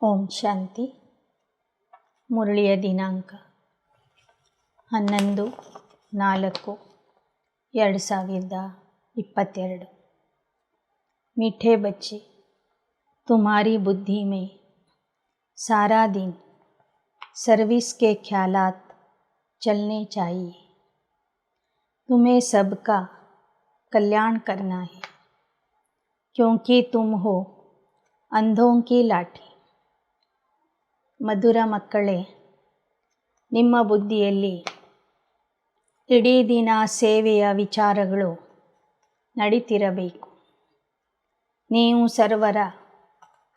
ಓಂ ಶಾಂತಿ. ಮುರಳಿಯ ದಿನಾಂಕ 11/4/2022। मीठे बच्चे, तुम्हारी बुद्धि में सारा दिन सर्विस के ख्यालात चलने चाहिए। तुम्हें सबका कल्याण करना है, क्योंकि तुम हो अंधों की लाठी। ಮಧುರ ಮಕ್ಕಳೇ, ನಿಮ್ಮ ಬುದ್ಧಿಯಲ್ಲಿ ಇಡೀ ದಿನ ಸೇವೆಯ ವಿಚಾರಗಳು ನಡೀತಿರಬೇಕು. ನೀವು ಸರ್ವರ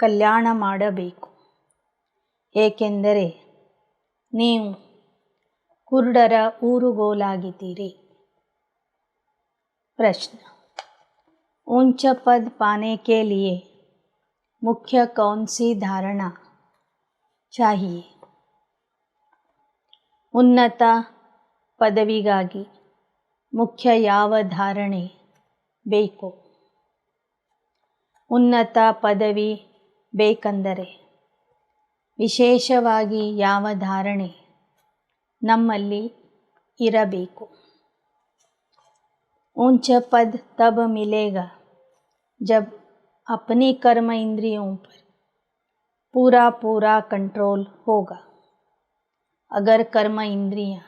ಕಲ್ಯಾಣ ಮಾಡಬೇಕು, ಏಕೆಂದರೆ ನೀವು ಕುರುಡರ ಊರುಗೋಲಾಗಿದ್ದೀರಿ. प्रश्न: ऊंच पद पाने के लिए मुख्य कौन सी धारणा चाहिए? ಉನ್ನತ ಪದವಿಗಾಗಿ ಮುಖ್ಯ ಯಾವ ಧಾರಣೆ ಬೇಕು? ಉನ್ನತ ಪದವಿ ಬೇಕೆಂದರೆ ವಿಶೇಷವಾಗಿ ಯಾವ ಧಾರಣೆ ನಮ್ಮಲ್ಲಿ ಇರಬೇಕು? ऊंच पद तब मिलेगा जब अपनी कर्म इंद्रियों पर पूरा कंट्रोल होगा। अगर कर्म इंद्रियां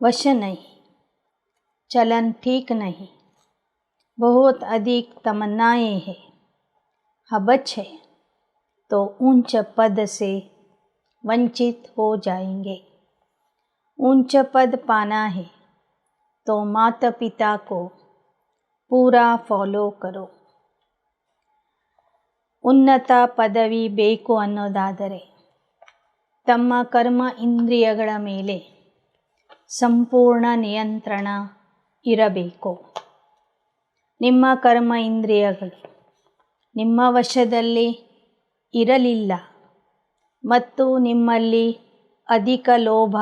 वश नहीं, चलन ठीक नहीं, बहुत अधिक तमन्नाएं हैं, हबच है, तो ऊंच पद से वंचित हो जाएंगे। ऊंच पद पाना है तो माता पिता को पूरा फॉलो करो। ಉನ್ನತ ಪದವಿ ಬೇಕು ಅನ್ನೋದಾದರೆ ತಮ್ಮ ಕರ್ಮ ಇಂದ್ರಿಯಗಳ ಮೇಲೆ ಸಂಪೂರ್ಣ ನಿಯಂತ್ರಣ ಇರಬೇಕು. ನಿಮ್ಮ ಕರ್ಮ ಇಂದ್ರಿಯಗಳು ನಿಮ್ಮ ವಶದಲ್ಲಿ ಇರಲಿಲ್ಲ ಮತ್ತು ನಿಮ್ಮಲ್ಲಿ ಅಧಿಕ ಲೋಭ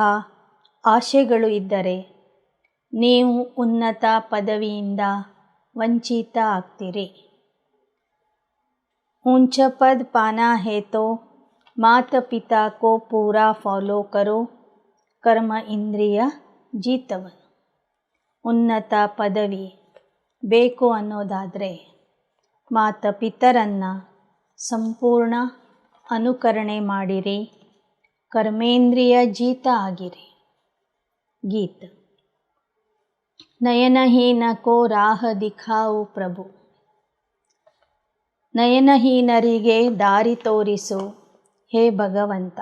ಆಶೆಗಳು ಇದ್ದರೆ ನೀವು ಉನ್ನತ ಪದವಿಯಿಂದ ವಂಚಿತ ಆಗ್ತೀರಿ. ऊंच पद पाना है तो माता पिता को पूरा फॉलो करो, कर्म इंद्रिय जीतवन। ಉನ್ನತ ಪದವಿ ಬೇಕು ಅನ್ನೋದಾದರೆ ಮಾತಾ ಪಿತರನ್ನು ಸಂಪೂರ್ಣ ಅನುಕರಣೆ ಮಾಡಿರಿ, ಕರ್ಮೇಂದ್ರಿಯ ಜೀತ ಆಗಿರಿ. ಗೀತ: ನಯನಹೀನ ಕೋ ರಾಹ ದಿಖಾओ ಪ್ರಭು, ನಯನಹೀನರಿಗೆ ದಾರಿ ತೋರಿಸು ಹೇ ಭಗವಂತ.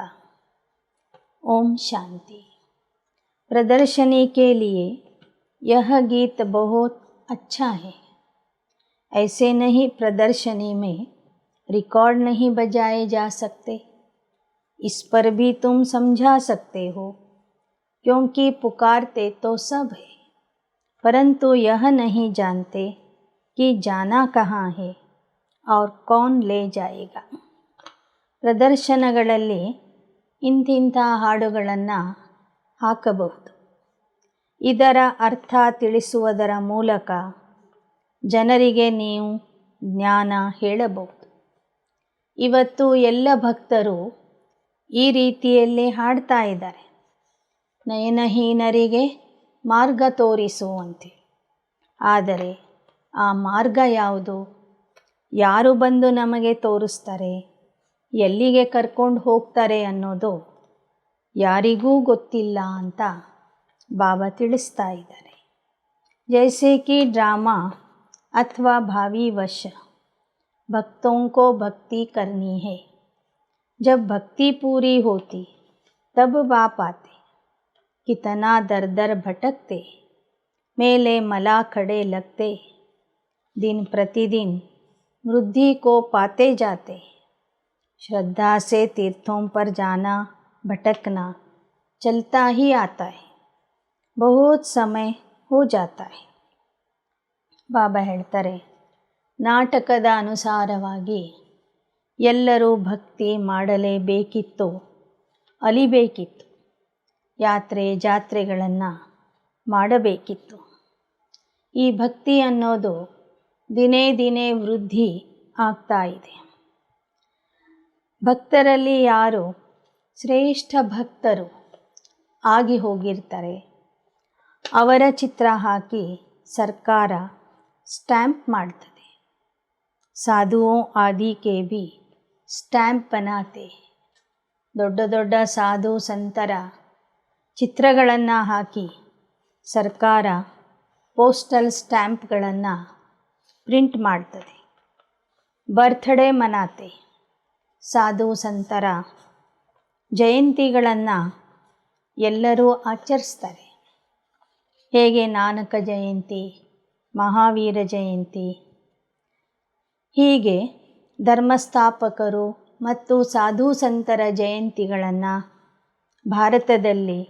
ओम शांति। प्रदर्शनी के लिए यह गीत बहुत अच्छा है। ऐसे नहीं प्रदर्शनी में रिकॉर्ड नहीं बजाए जा सकते। इस पर भी तुम समझा सकते हो, क्योंकि पुकारते तो सब है, परंतु यह नहीं जानते कि जाना कहाँ है और कौन ले जाएगा। ಪ್ರದರ್ಶನಗಳಲ್ಲಿ ಇಂತಿಂಥ ಹಾಡುಗಳನ್ನು ಹಾಕಬಹುದು. ಇದರ ಅರ್ಥ ತಿಳಿಸುವುದರ ಮೂಲಕ ಜನರಿಗೆ ನೀವು ಜ್ಞಾನ ಹೇಳಬಹುದು. ಇವತ್ತು ಎಲ್ಲ ಭಕ್ತರು ಈ ರೀತಿಯಲ್ಲಿ ಹಾಡ್ತಾ ಇದ್ದಾರೆ, ನಯನಹೀನರಿಗೆ ಮಾರ್ಗ ತೋರಿಸುವಂತೆ. ಆದರೆ ಆ ಮಾರ್ಗ ಯಾವುದು? ಯಾರು ಬಂದು ನಮಗೆ ತೋರಿಸ್ತಾರೆ, ಎಲ್ಲಿಗೆ ಕರ್ಕೊಂಡು ಹೋಗ್ತಾರೆ ಅನ್ನೋದು ಯಾರಿಗೂ ಗೊತ್ತಿಲ್ಲ ಅಂತ ಬಾಬಾ ತಿಳಿಸ್ತಾ ಇದ್ದಾರೆ. जैसे कि ड्रामा अथवा भावी वश भक्तों को भक्ति करनी है। जब भक्ति पूरी होती तब बाप आते, कितना दर दर भटकते, मेले मला खड़े लगते, दिन प्रतिदिन वृद्धि को पाते जाते। श्रद्धा से तीर्थों पर जाना भटकना चलता ही आता है, बहुत समय हो जाता है. ಬಾಬಾ ಹೇಳ್ತಾರೆ, ನಾಟಕದ ಅನುಸಾರವಾಗಿ ಎಲ್ಲರೂ ಭಕ್ತಿ ಮಾಡಲೇಬೇಕಿತ್ತು, ಅಲಿಬೇಕಿತ್ತು, ಯಾತ್ರೆ ಜಾತ್ರೆಗಳನ್ನು ಮಾಡಬೇಕಿತ್ತು. ಈ ಭಕ್ತಿ ಅನ್ನೋದು ದಿನೇ ದಿನೇ ವೃದ್ಧಿ ಆಗ್ತಾ ಇದೆ. ಭಕ್ತರಲ್ಲಿ ಯಾರು ಶ್ರೇಷ್ಠ ಭಕ್ತರು ಆಗಿ ಹೋಗಿರ್ತಾರೆ ಅವರ ಚಿತ್ರ ಹಾಕಿ ಸರ್ಕಾರ ಸ್ಟ್ಯಾಂಪ್ ಮಾಡ್ತದೆ. ಸಾಧುओं आदि के भी ಸ್ಟ್ಯಾಂಪ್ ಬನಾತೆ. ದೊಡ್ಡ ದೊಡ್ಡ ಸಾಧು ಸಂತರ ಚಿತ್ರಗಳನ್ನು ಹಾಕಿ ಸರ್ಕಾರ ಪೋಸ್ಟಲ್ ಸ್ಟ್ಯಾಂಪ್ಗಳನ್ನು ಪ್ರಿಂಟ್ ಮಾಡ್ತದೆ. ಬರ್ತ್ಡೇ ಮನಾತೆ. ಸಾಧು ಸಂತರ ಜಯಂತಿಗಳನ್ನು ಎಲ್ಲರೂ ಆಚರಿಸ್ತಾರೆ. ಹೇಗೆ ನಾನಕ ಜಯಂತಿ, ಮಹಾವೀರ ಜಯಂತಿ, ಹೀಗೆ ಧರ್ಮಸ್ಥಾಪಕರು ಮತ್ತು ಸಾಧು ಸಂತರ ಜಯಂತಿಗಳನ್ನು ಭಾರತದಲ್ಲಿ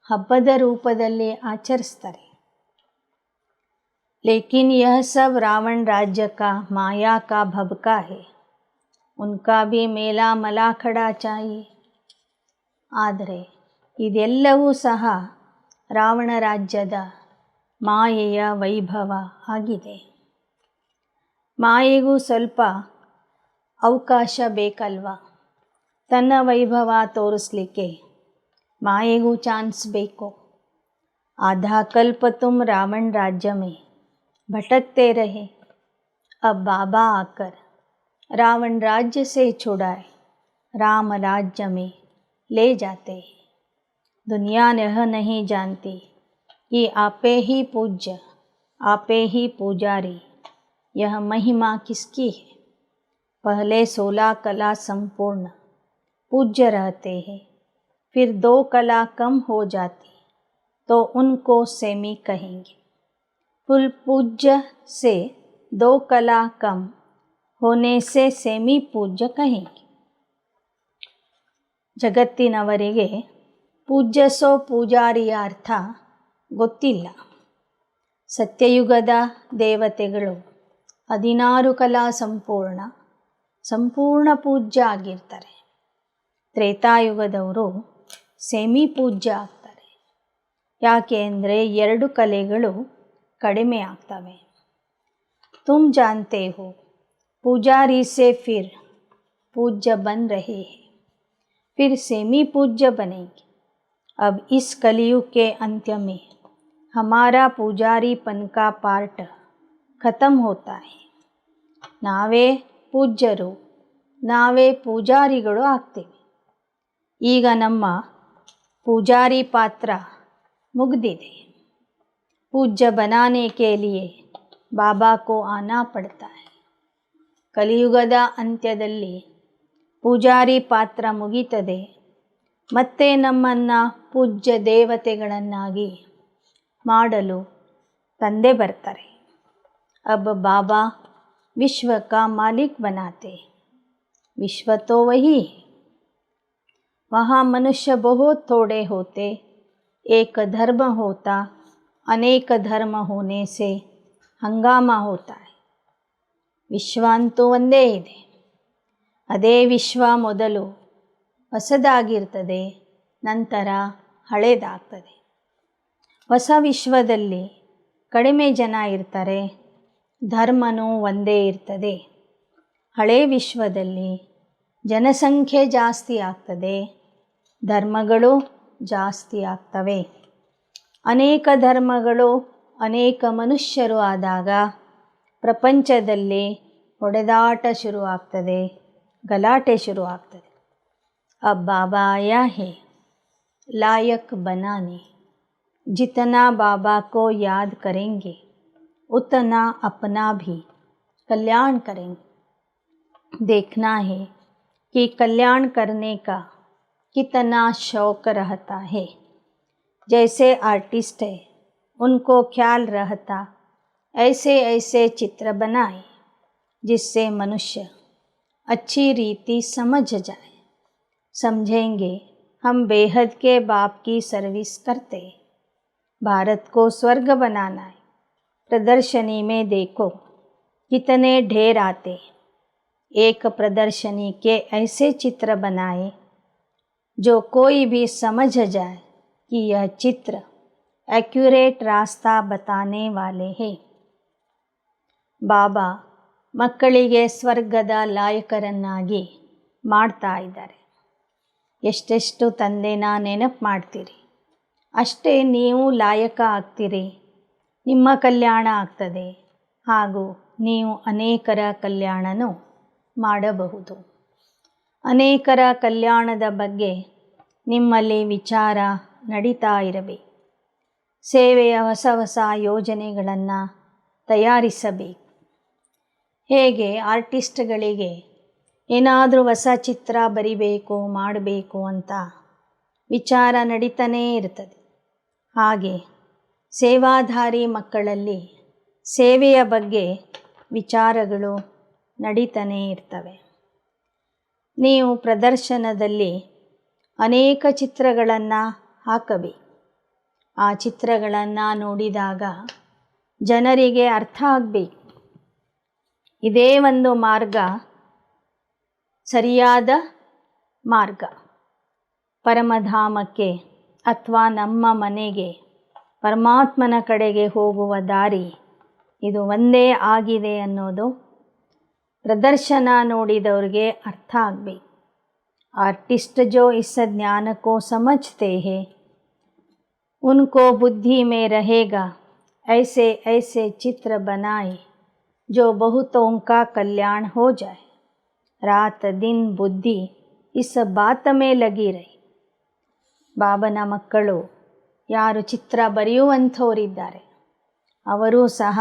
ಹಬ್ಬದ ರೂಪದಲ್ಲಿ ಆಚರಿಸ್ತಾರೆ. ಲೇಕಿನ್ ಯಹ ಸಬ್ ರಾವಣ ರಾಜ್ಯ ಕಾ ಮಾಯಾ ಕಾ ಭಬ್ಕಾ ಹೈ. ಉನ್ಕಾ ಭಿ ಮೇಲಾ ಮಲಾಖಡಾ ಚಾಹಿಯೆ. ಆದರೆ ಇದೆಲ್ಲವೂ ಸಹ ರಾವಣ ರಾಜ್ಯದ ಮಾಯೆಯ ವೈಭವ ಆಗಿದೆ. ಮಾಯೆಗೂ ಸ್ವಲ್ಪ ಅವಕಾಶ ಬೇಕಲ್ವ. ತನ್ನ ವೈಭವ ತೋರಿಸಲಿಕ್ಕೆ ಮಾಯೆಗೂ ಚಾನ್ಸ್ ಬೇಕು. आधा कल्प तुम रावण राज्य में भटकते रहे, अब बाबा आकर रावण राज्य से छुड़ाए राम राज्य में ले जाते हैं. दुनिया यह नहीं जानती कि आपे ही पूज्य, आपे ही पुजारी, यह महिमा किसकी है. पहले 16 कला संपूर्ण पूज्य रहते हैं, फिर 2 कला कम हो जाती तो उनको सेमी कहेंगे. फुल पूज्य से 2 कला कम होने से सेमी पूज्य कहेंगे. ಜಗತ್ತಿನವರಿಗೆ ಪೂಜ್ಯಸೋ ಪೂಜಾರಿಯ ಅರ್ಥ ಗೊತ್ತಿಲ್ಲ. ಸತ್ಯಯುಗದ ದೇವತೆಗಳು 16 ಕಲಾ ಸಂಪೂರ್ಣ ಪೂಜ್ಯ ಆಗಿರ್ತಾರೆ. ತ್ರೇತಾಯುಗದವರು ಸೆಮಿ ಪೂಜ್ಯ ಆಗ್ತಾರೆ. ಯಾಕೆ ಅಂದರೆ 2 ಕಲೆಗಳು ಕಡಿಮೆ ಆಗ್ತವೆ. तुम जानते हो पुजारी से फिर पूज्य बन रहे हैं, फिर सेमी पूज्य बनेंगे. अब इस कलयुग के अंत्य में हमारा पुजारीपन का पार्ट खत्म होता है. ನಾವೇ ಪೂಜ್ಯರು, ನಾವೇ ಪೂಜಾರಿಗಳು ಆಗ್ತೇವೆ. ಈಗ ನಮ್ಮ ಪೂಜಾರಿ ಪಾತ್ರ ಮುಗಿದಿದೆ. पूज्य बनाने के लिए बाबा को आना पड़ता है. ಕಲಿಯುಗದ ಅಂತ್ಯದಲ್ಲಿ ಪೂಜಾರಿ ಪಾತ್ರ ಮುಗಿತದೆ. ಮತ್ತೆ ನಮ್ಮನ್ನು ಪೂಜ್ಯ ದೇವತೆಗಳನ್ನಾಗಿ ಮಾಡಲು ತಂದೆ ಬರ್ತಾರೆ. अब बाबा विश्व का मालिक बनाते. विश्व तो वही है. वहाँ मनुष्य बहुत थोड़े होते. एक धर्म होता, अनेक धर्म होने से हंगामा होता है. ವಿಶ್ವ ಅಂತೂ ಒಂದೇ ಇದೆ. ಅದೇ ವಿಶ್ವ ಮೊದಲು ಹೊಸದಾಗಿರ್ತದೆ, ನಂತರ ಹಳೇದಾಗ್ತದೆ. ಹೊಸ ವಿಶ್ವದಲ್ಲಿ ಕಡಿಮೆ ಜನ ಇರ್ತಾರೆ, ಧರ್ಮನೂ ಒಂದೇ ಇರ್ತದೆ. ಹಳೇ ವಿಶ್ವದಲ್ಲಿ ಜನಸಂಖ್ಯೆ ಜಾಸ್ತಿ ಆಗ್ತದೆ, ಧರ್ಮಗಳು ಜಾಸ್ತಿ ಆಗ್ತವೆ. ಅನೇಕ ಧರ್ಮಗಳು ಅನೇಕ ಮನುಷ್ಯರು ಆದಾಗ ಪ್ರಪಂಚದಲ್ಲಿ ಹೊಡೆದಾಟ ಶುರುವಾಗ್ತದೆ, ಗಲಾಟೆ ಶುರುವಾಗ್ತದೆ. अब बाबा आया है लायक बनाने. जितना बाबा को याद करेंगे उतना अपना भी कल्याण करेंगे. देखना है कि कल्याण करने का कितना शौक रहता है. जैसे आर्टिस्ट है उनको ख्याल रहता ऐसे ऐसे चित्र बनाए जिससे मनुष्य अच्छी रीति समझ जाए. समझेंगे हम बेहद के बाप की सर्विस करते. भारत को स्वर्ग बनाना है. प्रदर्शनी में देखो कितने ढेर आते. एक प्रदर्शनी के ऐसे चित्र बनाए जो कोई भी समझ जाए कि यह चित्र एक्यूरेट रास्ता बताने वाले हैं. ಬಾಬಾ ಮಕ್ಕಳಿಗೆ ಸ್ವರ್ಗದ ಲಾಯಕರನ್ನಾಗಿ ಮಾಡ್ತಾ ಇದ್ದಾರೆ. ಎಷ್ಟೆಷ್ಟು ತಂದೆನ ನೆನಪು ಮಾಡ್ತೀರಿ ಅಷ್ಟೇ ನೀವು ಲಾಯಕ ಆಗ್ತೀರಿ, ನಿಮ್ಮ ಕಲ್ಯಾಣ ಆಗ್ತದೆ, ಹಾಗೂ ನೀವು ಅನೇಕರ ಕಲ್ಯಾಣನೂ ಮಾಡಬಹುದು. ಅನೇಕರ ಕಲ್ಯಾಣದ ಬಗ್ಗೆ ನಿಮ್ಮಲ್ಲಿ ವಿಚಾರ ನಡೀತಾ ಇರಬೇಕು. ಸೇವೆಯ ಹೊಸ ಹೊಸ ಯೋಜನೆಗಳನ್ನು ತಯಾರಿಸಬೇಕು. ಹೇಗೆ ಆರ್ಟಿಸ್ಟ್ಗಳಿಗೆ ಏನಾದರೂ ಹೊಸ ಚಿತ್ರ ಬರಿಬೇಕು ಮಾಡಬೇಕು ಅಂತ ವಿಚಾರ ನಡೀತಾನೇ ಇರ್ತದೆ, ಹಾಗೆ ಸೇವಾಧಾರಿ ಮಕ್ಕಳಲ್ಲಿ ಸೇವೆಯ ಬಗ್ಗೆ ವಿಚಾರಗಳು ನಡೀತಾನೇ ಇರ್ತವೆ. ನೀವು ಪ್ರದರ್ಶನದಲ್ಲಿ ಅನೇಕ ಚಿತ್ರಗಳನ್ನು ಹಾಕಬೇಕು. ಆ ಚಿತ್ರಗಳನ್ನು ನೋಡಿದಾಗ ಜನರಿಗೆ ಅರ್ಥ ಆಗಬೇಕು, ಇದೇ ಒಂದು ಮಾರ್ಗ, ಸರಿಯಾದ ಮಾರ್ಗ, ಪರಮಧಾಮಕ್ಕೆ ಅಥವಾ ನಮ್ಮ ಮನೆಗೆ ಪರಮಾತ್ಮನ ಕಡೆಗೆ ಹೋಗುವ ದಾರಿ ಇದು ಒಂದೇ ಆಗಿದೆ ಅನ್ನೋದು ಪ್ರದರ್ಶನ ನೋಡಿದವ್ರಿಗೆ ಅರ್ಥ ಆಗಬೇಕು. आर्टिस्ट जो इस ज्ञान को समझते हैं उनको बुद्धि में रहेगा, ऐसे ऐसे चित्र बनाए जो बहुतों का कल्याण हो जाए. रात दिन बुद्धि इस बात में लगी रही. ಬಾಬನ ಮಕ್ಕಳು ಯಾರು ಚಿತ್ರ ಬರೆಯುವಂಥವರಿದ್ದಾರೆ ಅವರೂ ಸಹ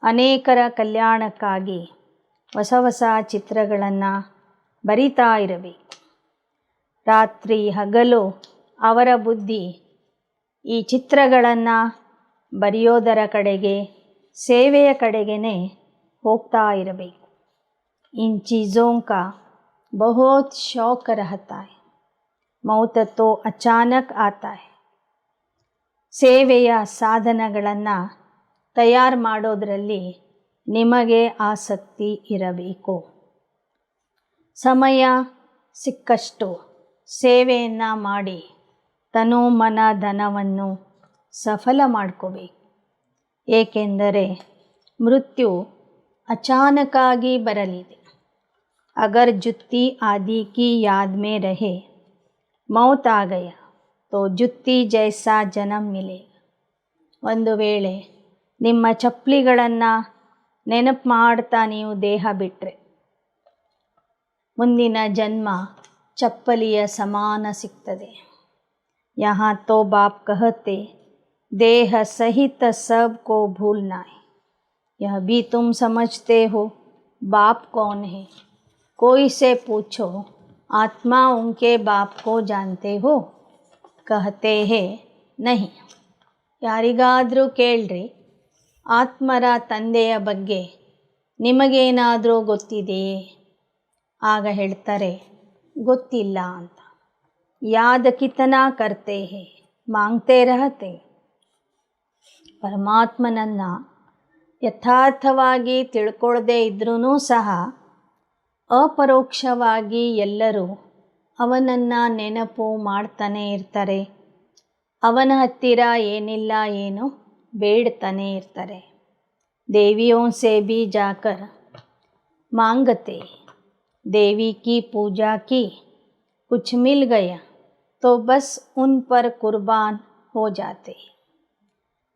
ಅನೇಕರ ಕಲ್ಯಾಣಕ್ಕಾಗಿ ಹೊಸ ಹೊಸ ಚಿತ್ರಗಳನ್ನು ಬರಿತಾ ಇರಬೇಕು. ರಾತ್ರಿ ಹಗಲು ಅವರ ಬುದ್ಧಿ ಈ ಚಿತ್ರಗಳನ್ನು ಬರೆಯೋದರ ಕಡೆಗೆ, ಸೇವೆಯ ಕಡೆಗೇ ಹೋಗ್ತಾ ಇರಬೇಕು. इन चीज़ों का बहुत शौक रहता है, मौत तो अचानक आता है. ಸೇವೆಯ ಸಾಧನಗಳನ್ನು ತಯಾರು ಮಾಡೋದರಲ್ಲಿ ನಿಮಗೆ ಆಸಕ್ತಿ ಇರಬೇಕು. ಸಮಯ ಸಿಕ್ಕಷ್ಟು ಸೇವೆಯನ್ನು ಮಾಡಿ ತನು ಮನ ಧನವನ್ನು ಸಫಲ ಮಾಡ್ಕೋಬೇಕು. ಏಕೆಂದರೆ ಮೃತ್ಯು ಅಚಾನಕ್ಕಾಗಿ ಬರಲಿದೆ. ಅಗರ್ ಜುತ್ತಿ ಆದಿ ಕಿ ಯಾದ್ ಮೇ ರಹೆ ಮೌತ್ ಆ ಗಯಾ ತೋ ಜುತ್ತಿ ಜೈಸಾ ಜನಂ ಮಿಲೆ. ಒಂದು ವೇಳೆ ನಿಮ್ಮ ಚಪ್ಪಲಿಗಳನ್ನು ನೆನಪು ಮಾಡ್ತಾ ನೀವು ದೇಹ ಬಿಟ್ಟರೆ ಮುಂದಿನ ಜನ್ಮ ಚಪ್ಪಲಿಯ ಸಮಾನ ಸಿಗ್ತದೆ. यहाँ तो बाप कहते देह सहित सब को भूलना है. यह भी तुम समझते हो बाप कौन है? कोई से पूछो आत्मा उनके बाप को जानते हो? कहते हैं नहीं. ಯಾರಿಗಾದರೂ ಕೇಳ್ರಿ ಆತ್ಮರ ತಂದೆಯ ಬಗ್ಗೆ ನಿಮಗೇನಾದರೂ ಗೊತ್ತಿದೆಯೇ? ಆಗ ಹೇಳ್ತಾರೆ ಗೊತ್ತಿಲ್ಲ ಅಂತ. ಯಾದ ಕಿತನಾ ಕರ್ತೆ ಹೇ ಮಾಂಗ್ತೆ ರಹತೆ. ಪರಮಾತ್ಮನನ್ನು ಯಥಾರ್ಥವಾಗಿ ತಿಳ್ಕೊಳ್ಳದೇ ಇದ್ರೂ ಸಹ ಅಪರೋಕ್ಷವಾಗಿ ಎಲ್ಲರೂ ಅವನನ್ನು ನೆನಪು ಮಾಡ್ತಾನೆ ಇರ್ತಾರೆ. ಅವನ ಹತ್ತಿರ ಏನಿಲ್ಲ ಏನು ಬೇಡ್ತಾನೆ ಇರ್ತಾರೆ. ದೇವಿಯೋं से भी जाकर मांगते, देवी की पूजा की, कुछ मिल गया तो बस उन पर कुर्बान हो जाते.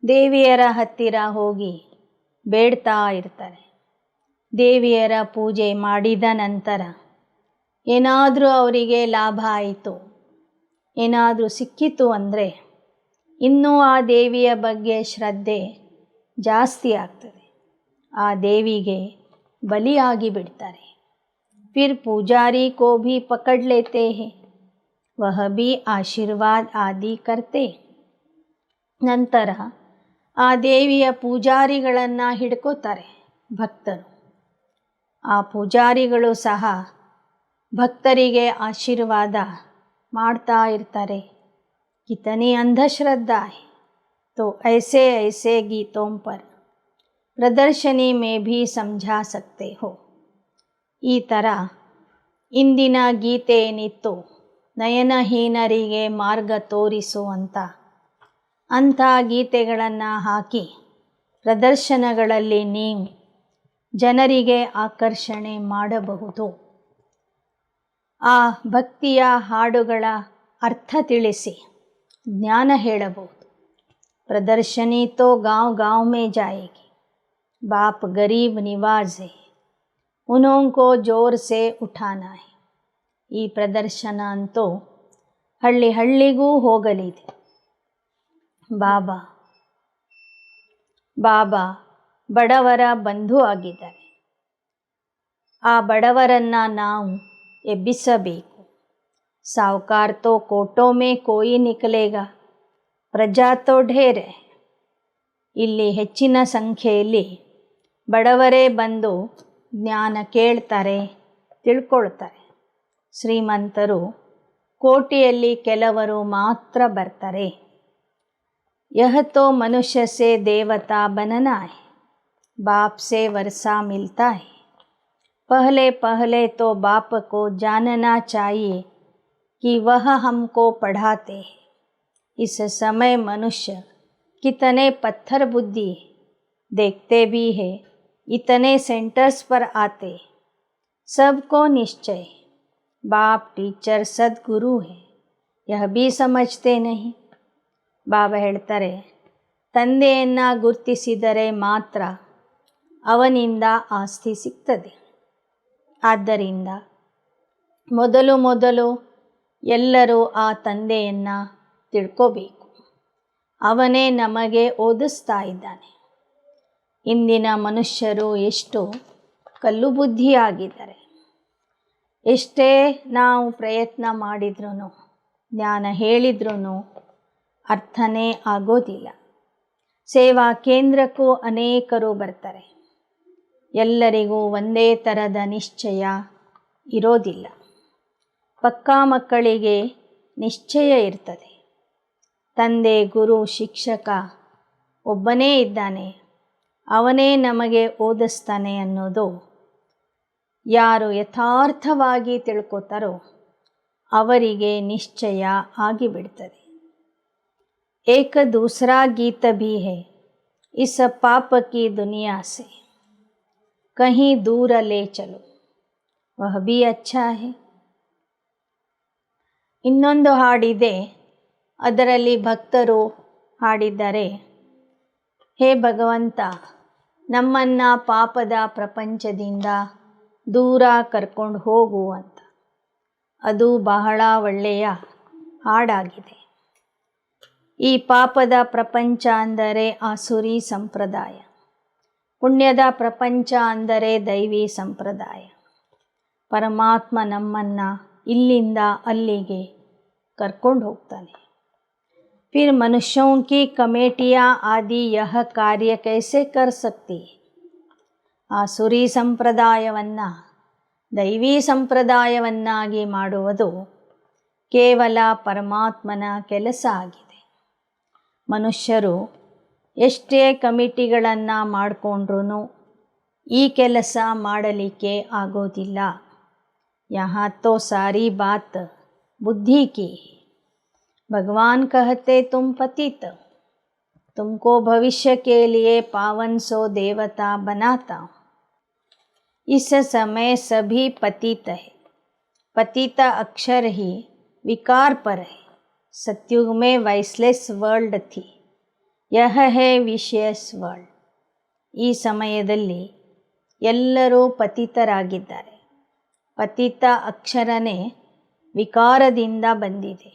ದೇವಿಯರ ಹತ್ತಿರ ಹೋಗಿ ಬೇಡ್ತಾ ಇರ್ತಾರೆ. ದೇವಿಯರ ಪೂಜೆ ಮಾಡಿದ ನಂತರ ಏನಾದರೂ ಅವರಿಗೆ ಲಾಭ ಆಯಿತು, ಏನಾದರೂ ಸಿಕ್ಕಿತು ಅಂದರೆ ಇನ್ನೂ ಆ ದೇವಿಯ ಬಗ್ಗೆ ಶ್ರದ್ಧೆ ಜಾಸ್ತಿ ಆಗ್ತದೆ. ಆ ದೇವಿಗೆ ಬಲಿಯಾಗಿ ಬಿಡ್ತಾರೆ. ಫಿರ್ ಪೂಜಾರಿ ಕೋ ಭಿ ಪಕಡ್ ಲೇತೆ ಹೇ, ವಹ ಭಿ ಆಶೀರ್ವಾದ ಆದಿ ಕರ್ತೆ. ನಂತರ ಆ ದೇವಿಯ ಪೂಜಾರಿಗಳನ್ನು ಹಿಡ್ಕೋತಾರೆ ಭಕ್ತರು. ಆ ಪೂಜಾರಿಗಳು ಸಹ ಭಕ್ತರಿಗೆ ಆಶೀರ್ವಾದ ಮಾಡ್ತಾ ಇರ್ತಾರೆ. कितनी अंधश्रद्धा है तो ऐसे ऐसे गीतों पर ಪ್ರದರ್ಶನಿ में भी समझा सकते हो. ಈ ಥರ ಇಂದಿನ ಗೀತೆ ಏನಿತ್ತು ನಯನಹೀನರಿಗೆ ಮಾರ್ಗ ತೋರಿಸುವಂಥ ಅಂಥ ಗೀತೆಗಳನ್ನು ಹಾಕಿ ಪ್ರದರ್ಶನಗಳಲ್ಲಿ ನೀವು ಜನರಿಗೆ ಆಕರ್ಷಣೆ ಮಾಡಬಹುದು. ಆ ಭಕ್ತಿಯ ಹಾಡುಗಳ ಅರ್ಥ ತಿಳಿಸಿ ಜ್ಞಾನ ಹೇಳಬಹುದು. ಪ್ರದರ್ಶನಿ ತೋ गांव गांव में जाएगी, बाप गरीब निवाजे उन्होंको जोर से उठाना है. ಈ ಪ್ರದರ್ಶನ ಅಂತೂ ಹಳ್ಳಿ ಹಳ್ಳಿಗೂ ಹೋಗಲಿದೆ. ಬಾಬಾ ಬಡವರ ಬಂಧು ಆಗಿದ್ದಾರೆ. ಆ ಬಡವರನ್ನು ನಾವು ಎಬ್ಬಿಸಬೇಕು. ಸಾಹುಕಾರ ತೋ ಕೋಟೋ ಮೇ ಕೋಯಿ ನಿಕಲೇಗಾ, ಪ್ರಜಾ ತೋ ಢೇರ್ ಹೈ. ಇಲ್ಲಿ ಹೆಚ್ಚಿನ ಸಂಖ್ಯೆಯಲ್ಲಿ ಬಡವರೇ ಬಂದು ಜ್ಞಾನ ಕೇಳ್ತಾರೆ, ತಿಳ್ಕೊಳ್ತಾರೆ. ಶ್ರೀಮಂತರು ಕೋಟಿಯಲ್ಲಿ ಕೆಲವರು ಮಾತ್ರ ಬರ್ತಾರೆ. ಯಹ ತೋ ಮನುಷ್ಯ ಸೆ ದೇವತಾ बनना है, बाप से वर्षा मिलता है. पहले पहले तो बाप को जानना चाहिए कि वह हमको पढ़ाते हैं. इस समय मनुष्य कितने पत्थर बुद्धि देखते भी है, इतने सेंटर्स पर आते, सबको निश्चय बाप टीचर सद्गुरु है, यह भी समझते नहीं. ಬಾಬಾ ಹೇಳ್ತಾರೆ, ತಂದೆಯನ್ನು ಗುರುತಿಸಿದರೆ ಮಾತ್ರ ಅವನಿಂದ ಆಸ್ತಿ ಸಿಗ್ತದೆ. ಆದ್ದರಿಂದ ಮೊದಲು ಎಲ್ಲರೂ ಆ ತಂದೆಯನ್ನು ತಿಳ್ಕೋಬೇಕು. ಅವನೇ ನಮಗೆ ಓದಿಸ್ತಾ ಇದ್ದಾನೆ. ಇಂದಿನ ಮನುಷ್ಯರು ಎಷ್ಟು ಕಲ್ಲು ಬುದ್ಧಿಯಾಗಿದ್ದಾರೆ. ಎಷ್ಟೇ ನಾವು ಪ್ರಯತ್ನ ಮಾಡಿದ್ರೂ, ಜ್ಞಾನ ಹೇಳಿದ್ರೂ ಅರ್ಥನೇ ಆಗೋದಿಲ್ಲ. ಸೇವಾ ಕೇಂದ್ರಕ್ಕೂ ಅನೇಕರು ಬರ್ತಾರೆ. ಎಲ್ಲರಿಗೂ ಒಂದೇ ಥರದ ನಿಶ್ಚಯ ಇರೋದಿಲ್ಲ. ಪಕ್ಕಾ ಮಕ್ಕಳಿಗೆ ನಿಶ್ಚಯ ಇರ್ತದೆ. ತಂದೆ, ಗುರು, ಶಿಕ್ಷಕ ಒಬ್ಬನೇ ಇದ್ದಾನೆ, ಅವನೇ ನಮಗೆ ಓದಿಸ್ತಾನೆ ಅನ್ನೋದು ಯಾರು ಯಥಾರ್ಥವಾಗಿ ತಿಳ್ಕೊತಾರೋ ಅವರಿಗೆ ನಿಶ್ಚಯ ಆಗಿಬಿಡ್ತದೆ. एक दूसरा गीत भी है, इस पाप की दुनिया से कहीं दूर ले चलो, वह भी अच्छा है. ಇನ್ನೊಂದು ಹಾಡಿದೆ, ಅದರಲ್ಲಿ ಭಕ್ತರು ಹಾಡಿದ್ದಾರೆ, ಹೇ ಭಗವಂತ, ನಮ್ಮನ್ನು ಪಾಪದ ಪ್ರಪಂಚದಿಂದ ದೂರ ಕರ್ಕೊಂಡು ಹೋಗು ಅಂತ. ಅದು ಬಹಳ ಒಳ್ಳೆಯ ಹಾಡಾಗಿದೆ. ಈ ಪಾಪದ ಪ್ರಪಂಚ ಅಂದರೆ ಆಸುರಿ ಸಂಪ್ರದಾಯ, ಪುಣ್ಯದ ಪ್ರಪಂಚ ಅಂದರೆ ದೈವಿ ಸಂಪ್ರದಾಯ. ಪರಮಾತ್ಮ ನಮ್ಮನ್ನು ಇಲ್ಲಿಂದ ಅಲ್ಲಿಗೆ ಕರ್ಕೊಂಡು ಹೋಗ್ತಾನೆ. फिर मनुष्यों की कमेटियाँ आदि यह कार्य कैसे कर सकती है. ಆಸುರಿ ಸಂಪ್ರದಾಯವನ್ನು ದೈವಿ ಸಂಪ್ರದಾಯವನ್ನಾಗಿ ಮಾಡುವುದು ಕೇವಲ ಪರಮಾತ್ಮನ ಕೆಲಸ ಆಗಿದೆ. ಮನುಷ್ಯರು ಎಷ್ಟೇ ಕಮಿಟಿಗಳನ್ನು ಮಾಡಿಕೊಂಡ್ರೂ ಈ ಕೆಲಸ ಮಾಡಲಿಕ್ಕೆ ಆಗೋದಿಲ್ಲ. यहाँ तो सारी बात बुद्धि की है. भगवान कहते तुम पतित, तुमको भविष्य के लिए पावन सो देवता बनाता हूँ. इस समय सभी पतित है. पतित अक्षर ही विकार पर है. सत्युग में वैसलेस वर्ल्ड थी, यह है ವಿಶಿಯಸ್ ವರ್ಲ್ಡ್. ಈ ಸಮಯದಲ್ಲಿ ಎಲ್ಲರೂ ಪತಿತರಾಗಿದ್ದಾರೆ. ಪತಿತ ಅಕ್ಷರನೇ ವಿಕಾರದಿಂದ ಬಂದಿದೆ.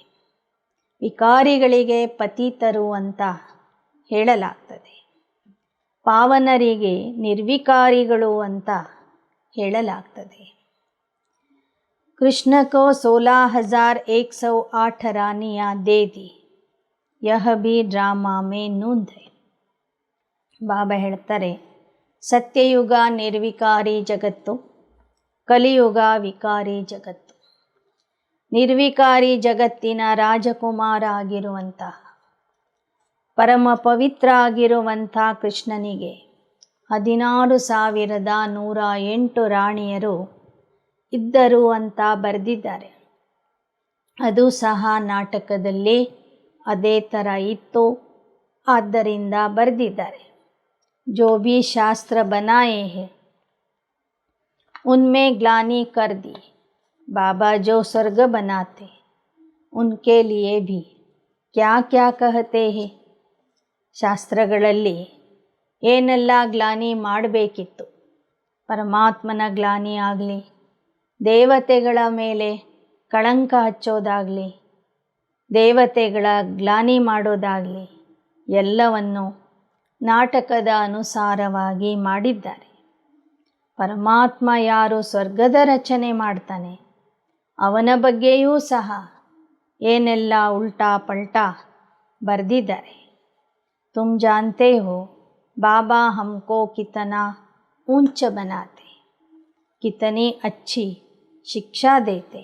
ವಿಕಾರಿಗಳಿಗೆ ಪತಿತರು ಅಂತ ಹೇಳಲಾಗ್ತದೆ. ಪಾವನರಿಗೆ ನಿರ್ವಿಕಾರಿಗಳು ಅಂತ ಹೇಳಲಾಗ್ತದೆ. कृष्ण को 16,108 रानियाँ दे दी, यह भी ड्रामा में नूंद है. ಬಾಬಾ ಹೇಳ್ತಾರೆ, ಸತ್ಯಯುಗ ನಿರ್ವಿಕಾರಿ ಜಗತ್ತು, ಕಲಿಯುಗ ವಿಕಾರಿ ಜಗತ್ತು. ನಿರ್ವಿಕಾರಿ ಜಗತ್ತಿನ ರಾಜಕುಮಾರ ಆಗಿರುವಂತಹ ಪರಮ ಪವಿತ್ರ ಆಗಿರುವಂಥ ಕೃಷ್ಣನಿಗೆ 16,108 ರಾಣಿಯರು ಇದ್ದರು ಅಂತ ಬರೆದಿದ್ದಾರೆ. ಅದು ಸಹ ನಾಟಕದಲ್ಲಿ ಅದೇ ಥರ ಇತ್ತು, ಆದ್ದರಿಂದ ಬರೆದಿದ್ದಾರೆ. जो भी शास्त्र बनाए हैं उनमें ग्लानि कर दी, बाबा जो स्वर्ग बनाते उनके लिए भी क्या क्या कहते हैं. ಶಾಸ್ತ್ರಗಳಲ್ಲಿ ಏನೆಲ್ಲ ಗ್ಲಾನಿ ಮಾಡಬೇಕಿತ್ತು, ಪರಮಾತ್ಮನ ಗ್ಲಾನಿ ಆಗಲಿ, ದೇವತೆಗಳ ಮೇಲೆ ಕಳಂಕ ಹಚ್ಚೋದಾಗಲಿ, ದೇವತೆಗಳ ಗ್ಲಾನಿ ಮಾಡೋದಾಗಲಿ ಎಲ್ಲವನ್ನು ನಾಟಕದ ಅನುಸಾರವಾಗಿ ಮಾಡಿದ್ದಾರೆ. ಪರಮಾತ್ಮ ಯಾರು ಸ್ವರ್ಗದ ರಚನೆ ಮಾಡ್ತಾನೆ ಅವನ ಬಗ್ಗೆಯೂ ಸಹ ಏನೆಲ್ಲ ಉಲ್ಟಾ ಪಲ್ಟಾ ಬರೆದಿದ್ದಾರೆ. तुम जानते हो बाबा हमको कितना ऊंच बनाते, कितनी अच्छी शिक्षा देते.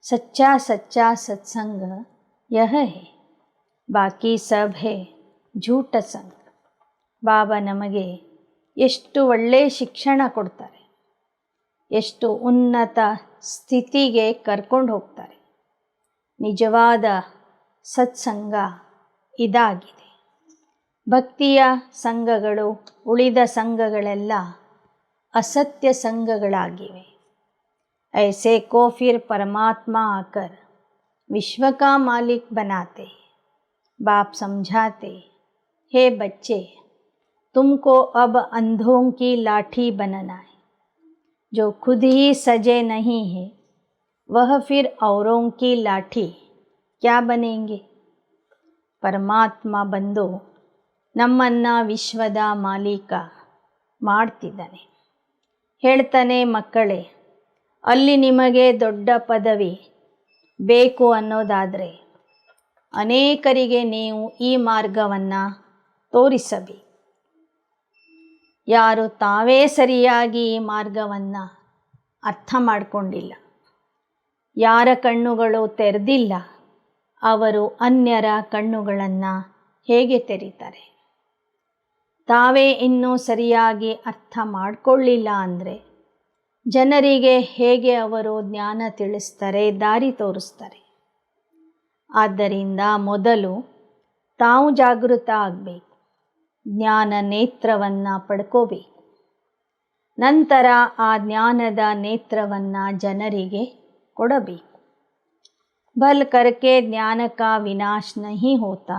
सच्चा सच्चा सत्संग यह है, बाकी सब है झूठ संग. ಬಾಬಾ ನಮಗೆ ಎಷ್ಟು ಒಳ್ಳೆಯ ಶಿಕ್ಷಣ ಕೊಡ್ತಾರೆ, ಎಷ್ಟು ಉನ್ನತ ಸ್ಥಿತಿಗೆ ಕರ್ಕೊಂಡು ಹೋಗ್ತಾರೆ. ನಿಜವಾದ ಸತ್ಸಂಗ ಇದಾಗಿದೆ. ಭಕ್ತಿಯ ಸಂಘಗಳು ಉಳಿದ ಸಂಘಗಳೆಲ್ಲ असत्य संघಗಳಾಗಿವೆ. ऐसे को फिर परमात्मा आकर विश्व का मालिक बनाते. बाप समझाते, हे बच्चे तुमको अब अंधों की लाठी बनना है. जो खुद ही सजे नहीं है वह फिर औरों की लाठी क्या बनेंगे. ಪರಮಾತ್ಮ ಬಂದು ನಮ್ಮನ್ನು ವಿಶ್ವದ ಮಾಲೀಕ ಮಾಡ್ತಿದ್ದಾನೆ. ಹೇಳ್ತಾನೆ, ಮಕ್ಕಳೇ, ಅಲ್ಲಿ ನಿಮಗೆ ದೊಡ್ಡ ಪದವಿ ಬೇಕು ಅನ್ನೋದಾದರೆ ಅನೇಕರಿಗೆ ನೀವು ಈ ಮಾರ್ಗವನ್ನು ತೋರಿಸಬೇಕು. ಯಾರು ತಾವೇ ಸರಿಯಾಗಿ ಈ ಮಾರ್ಗವನ್ನು ಅರ್ಥ ಮಾಡಿಕೊಂಡಿಲ್ಲ, ಯಾರ ಕಣ್ಣುಗಳು ತೆರೆದಿಲ್ಲ, ಅವರು ಅನ್ಯರ ಕಣ್ಣುಗಳನ್ನು ಹೇಗೆ ತೆರೀತಾರೆ? ತಾವೇ ಇನ್ನೂ ಸರಿಯಾಗಿ ಅರ್ಥ ಮಾಡಿಕೊಳ್ಳಿಲ್ಲ ಅಂದರೆ ಜನರಿಗೆ ಹೇಗೆ ಅವರು ಜ್ಞಾನ ತಿಳಿಸ್ತಾರೆ, ದಾರಿ ತೋರಿಸ್ತಾರೆ? ಆದ್ದರಿಂದ ಮೊದಲು ತಾವು ಜಾಗೃತ ಆಗಬೇಕು, ಜ್ಞಾನ ನೇತ್ರವನ್ನು ಪಡ್ಕೋಬೇಕು. ನಂತರ ಆ ಜ್ಞಾನದ ನೇತ್ರವನ್ನು ಜನರಿಗೆ ಕೊಡಬೇಕು. भल करके ज्ञान का विनाश नहीं होता.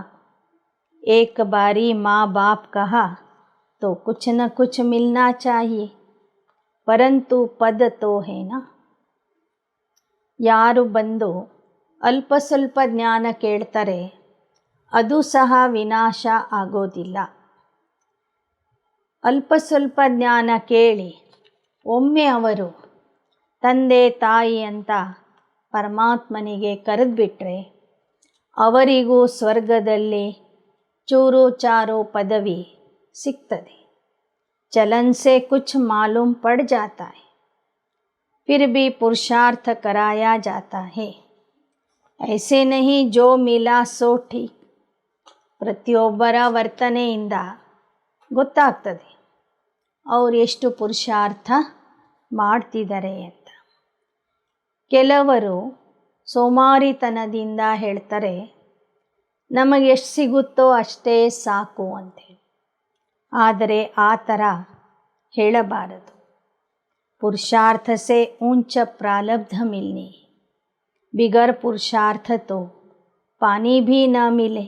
एक बारी माँ बाप कहा तो कुछ न कुछ मिलना चाहिए, परंतु पद तो है ना. ಯಾರು ಬಂದು ಅಲ್ಪ ಸ್ವಲ್ಪ ಜ್ಞಾನ ಕೇಳ್ತಾರೆ ಅದು ಸಹ ವಿನಾಶ ಆಗೋದಿಲ್ಲ. ಅಲ್ಪ ಸ್ವಲ್ಪ ಜ್ಞಾನ ಕೇಳಿ ಒಮ್ಮೆ ಅವರು ತಂದೆ ತಾಯಿ ಅಂತ ಪರಮಾತ್ಮನಿಗೆ ಕರೆದುಬಿಟ್ರೆ ಅವರಿಗೂ ಸ್ವರ್ಗದಲ್ಲಿ ಚೂರು ಚಾರು ಪದವಿ ಸಿಗ್ತದೆ. चलन से कुछ मालूम पड़ जाता है, फिर भी पुरुषार्थ कराया जाता है. ऐसे नहीं जो मिला सो ठीक. ಪ್ರತಿಯೊಬ್ಬರ ವರ್ತನೆಯಿಂದ ಗೊತ್ತಾಗ್ತದೆ ಅವರು ಎಷ್ಟು ಪುರುಷಾರ್ಥ ಮಾಡ್ತಿದ್ದಾರೆ ಅಂತ. ಕೆಲವರು ಸೋಮಾರಿತನದಿಂದ ಹೇಳ್ತಾರೆ ನಮಗೆ ಎಷ್ಟು ಸಿಗುತ್ತೋ ಅಷ್ಟೇ ಸಾಕು ಅಂತೇಳಿ. ಆದರೆ ಆ ಥರ ಹೇಳಬಾರದು. ಪುರುಷಾರ್ಥ ಸೆ ऊंच प्रारब्ध मिलनी, बिगर पुरुषार्थ तो पानी भी न मिले.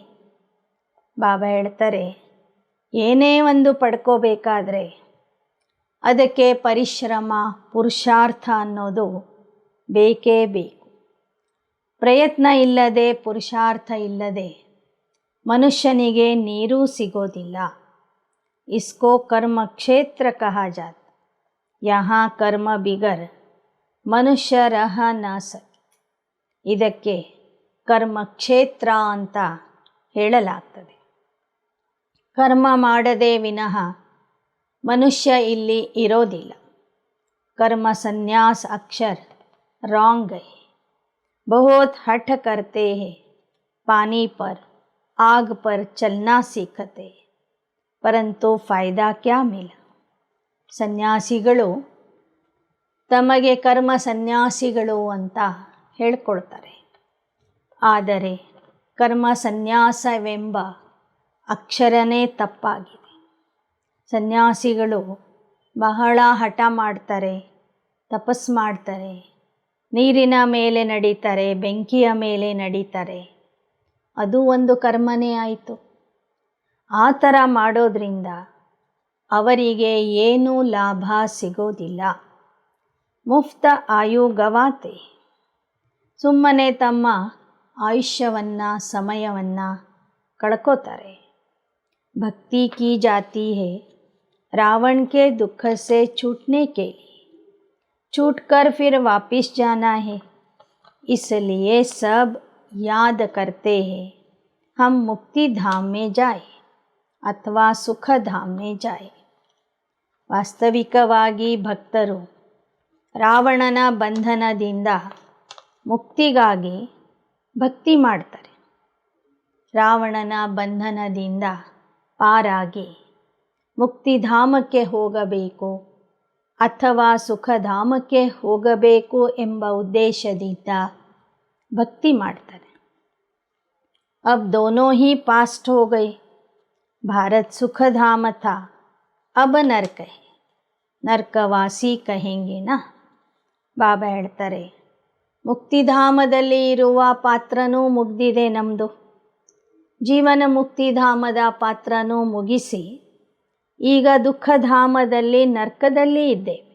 ಬಾಬಾ ಹೇಳ್ತಾರೆ, ಏನೇ ಒಂದು ಪಡ್ಕೋಬೇಕಾದ್ರೆ ಅದಕ್ಕೆ ಪರಿಶ್ರಮ ಪುರುಷಾರ್ಥ ಅನ್ನೋದು ಬೇಕೇ ಬೇಕು. ಪ್ರಯತ್ನ ಇಲ್ಲದೆ ಪುರುಷಾರ್ಥ ಇಲ್ಲದೆ ಮನುಷ್ಯನಿಗೆ ನೀರೂ ಸಿಗೋದಿಲ್ಲ. इसको कर्म क्षेत्र कहा जाता. यहाँ कर्म बिगर ಮನುಷ್ಯ ರಹ ನ ಸಕೆ. ಇದಕ್ಕೆ ಕರ್ಮ ಕ್ಷೇತ್ರ ಅಂತ ಹೇಳಲಾಗ್ತದೆ. ಕರ್ಮ ಮಾಡದೆ ವಿನಃ ಮನುಷ್ಯ ಇಲ್ಲಿ ಇರೋದಿಲ್ಲ. कर्म संन्यास अक्षर रॉन्ग है. बहुत हठ करते हैं, पानी पर आग पर चलना सीखते, परंतु फ़ायदा क्या मिला. ಸನ್ಯಾಸಿಗಳು ತಮಗೆ ಕರ್ಮ ಸನ್ಯಾಸಿಗಳು ಅಂತ ಹೇಳ್ಕೊಳ್ತಾರೆ. ಆದರೆ ಕರ್ಮ ಸನ್ಯಾಸವೆಂಬ ಅಕ್ಷರನೇ ತಪ್ಪಾಗಿದೆ. ಸನ್ಯಾಸಿಗಳು ಬಹಳ ಹಠ ಮಾಡ್ತಾರೆ, ತಪಸ್ಸು ಮಾಡ್ತಾರೆ, ನೀರಿನ ಮೇಲೆ ನಡೀತಾರೆ, ಬೆಂಕಿಯ ಮೇಲೆ ನಡೀತಾರೆ. ಅದು ಒಂದು ಕರ್ಮನೇ ಆಯಿತು. ಆ ಥರ ಮಾಡೋದ್ರಿಂದ ಅವರಿಗೆ ಏನೂ ಲಾಭ ಸಿಗೋದಿಲ್ಲ. ಮುಫ್ತ ಆಯು ಗವಾತೆ. ಸುಮ್ಮನೆ ತಮ್ಮ ಆಯುಷ್ಯವನ್ನು, ಸಮಯವನ್ನು ಕಳ್ಕೋತಾರೆ. भक्ति की जाती है रावण के दुख से छूटने के लिए, छूटकर फिर वापस जाना है। इसलिए सब याद करते हैं हम मुक्ति धाम में जाए अथवा सुख धाम में जाए. ವಾಸ್ತವಿಕವಾಗಿ ಭಕ್ತರು ರಾವಣನ ಬಂಧನದಿಂದ ಮುಕ್ತಿಗಾಗಿ ಭಕ್ತಿ ಮಾಡ್ತಾರೆ. ರಾವಣನ ಬಂಧನದಿಂದ ಪಾರಾಗಿ ಮುಕ್ತಿಧಾಮಕ್ಕೆ ಹೋಗಬೇಕು ಅಥವಾ ಸುಖಧಾಮಕ್ಕೆ ಹೋಗಬೇಕು ಎಂಬ ಉದ್ದೇಶದಿಂದ ಭಕ್ತಿ ಮಾಡ್ತಾರೆ. अब दोनों ही पास्ट हो गए. भारत सुखधाम था, अब नर्क है. ನರ್ಕವಾಸಿ ಕಹೆಂಗೆ ನಾ. ಬಾಬಾ ಹೇಳ್ತಾರೆ, ಮುಕ್ತಿಧಾಮದಲ್ಲಿ ಇರುವ ಪಾತ್ರನೂ ಮುಗ್ದಿದೆ ನಮ್ಮದು. ಜೀವನ ಮುಕ್ತಿಧಾಮದ ಪಾತ್ರನೂ ಮುಗಿಸಿ ಈಗ ದುಃಖಧಾಮದಲ್ಲಿ ನರ್ಕದಲ್ಲಿ ಇದ್ದೇವೆ.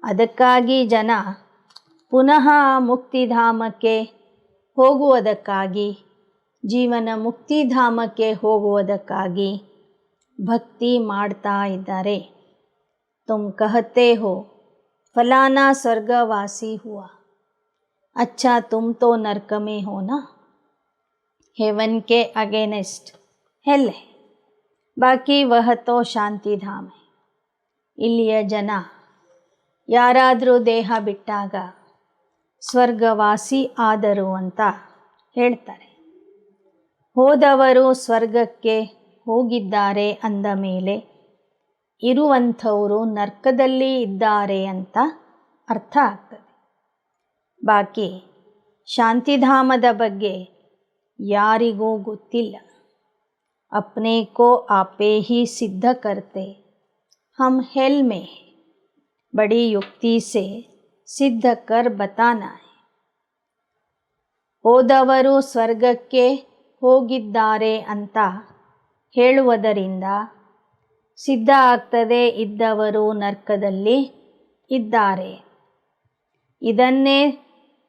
ಅದಕ್ಕಾಗಿ ಜನ ಪುನಃ ಮುಕ್ತಿಧಾಮಕ್ಕೆ ಹೋಗುವುದಕ್ಕಾಗಿ, ಜೀವನ ಮುಕ್ತಿಧಾಮಕ್ಕೆ ಹೋಗುವುದಕ್ಕಾಗಿ ಭಕ್ತಿ ಮಾಡ್ತಾ ಇದ್ದಾರೆ. ತುಮ್ ಕಹತೆ ಹೋ ಫಲಾನಾ ಸ್ವರ್ಗವಾಸಿ ಹುआ, अच्छा तुम तो नर्क में हो ना. हेवन के अगेंस्ट हेल है, बाकी वह तो ಶಾಂತಿ ಧಾಮ है. ಇಲ್ಲಿಯ ಜನ ಯಾರಾದರೂ ದೇಹ ಬಿಟ್ಟಾಗ ಸ್ವರ್ಗವಾಸಿ ಆದರು ಅಂತ ಹೇಳ್ತಾರೆ. ಹೋದವರು ಸ್ವರ್ಗಕ್ಕೆ ಹೋಗಿದ್ದಾರೆ ಅಂದ ಮೇಲೆ ಇರುವಂಥವರು ನರ್ಕದಲ್ಲಿ ಇದ್ದಾರೆ ಅಂತ ಅರ್ಥ ಆಗ್ತದೆ. ಬಾಕಿ ಶಾಂತಿಧಾಮದ ಬಗ್ಗೆ ಯಾರಿಗೂ ಗೊತ್ತಿಲ್ಲ. अपने को आपे ही सिद्ध करते हम हेल में है, बड़ी युक्ति से सिद्ध कर बताना है. ಹೋದವರು ಸ್ವರ್ಗಕ್ಕೆ ಹೋಗಿದ್ದಾರೆ ಅಂತ ಹೇಳುವುದರಿಂದ ಸಿದ್ಧ ಆಗ್ತದೆ ಇದ್ದವರು ನರ್ಕದಲ್ಲಿ ಇದ್ದಾರೆ. ಇದನ್ನೇ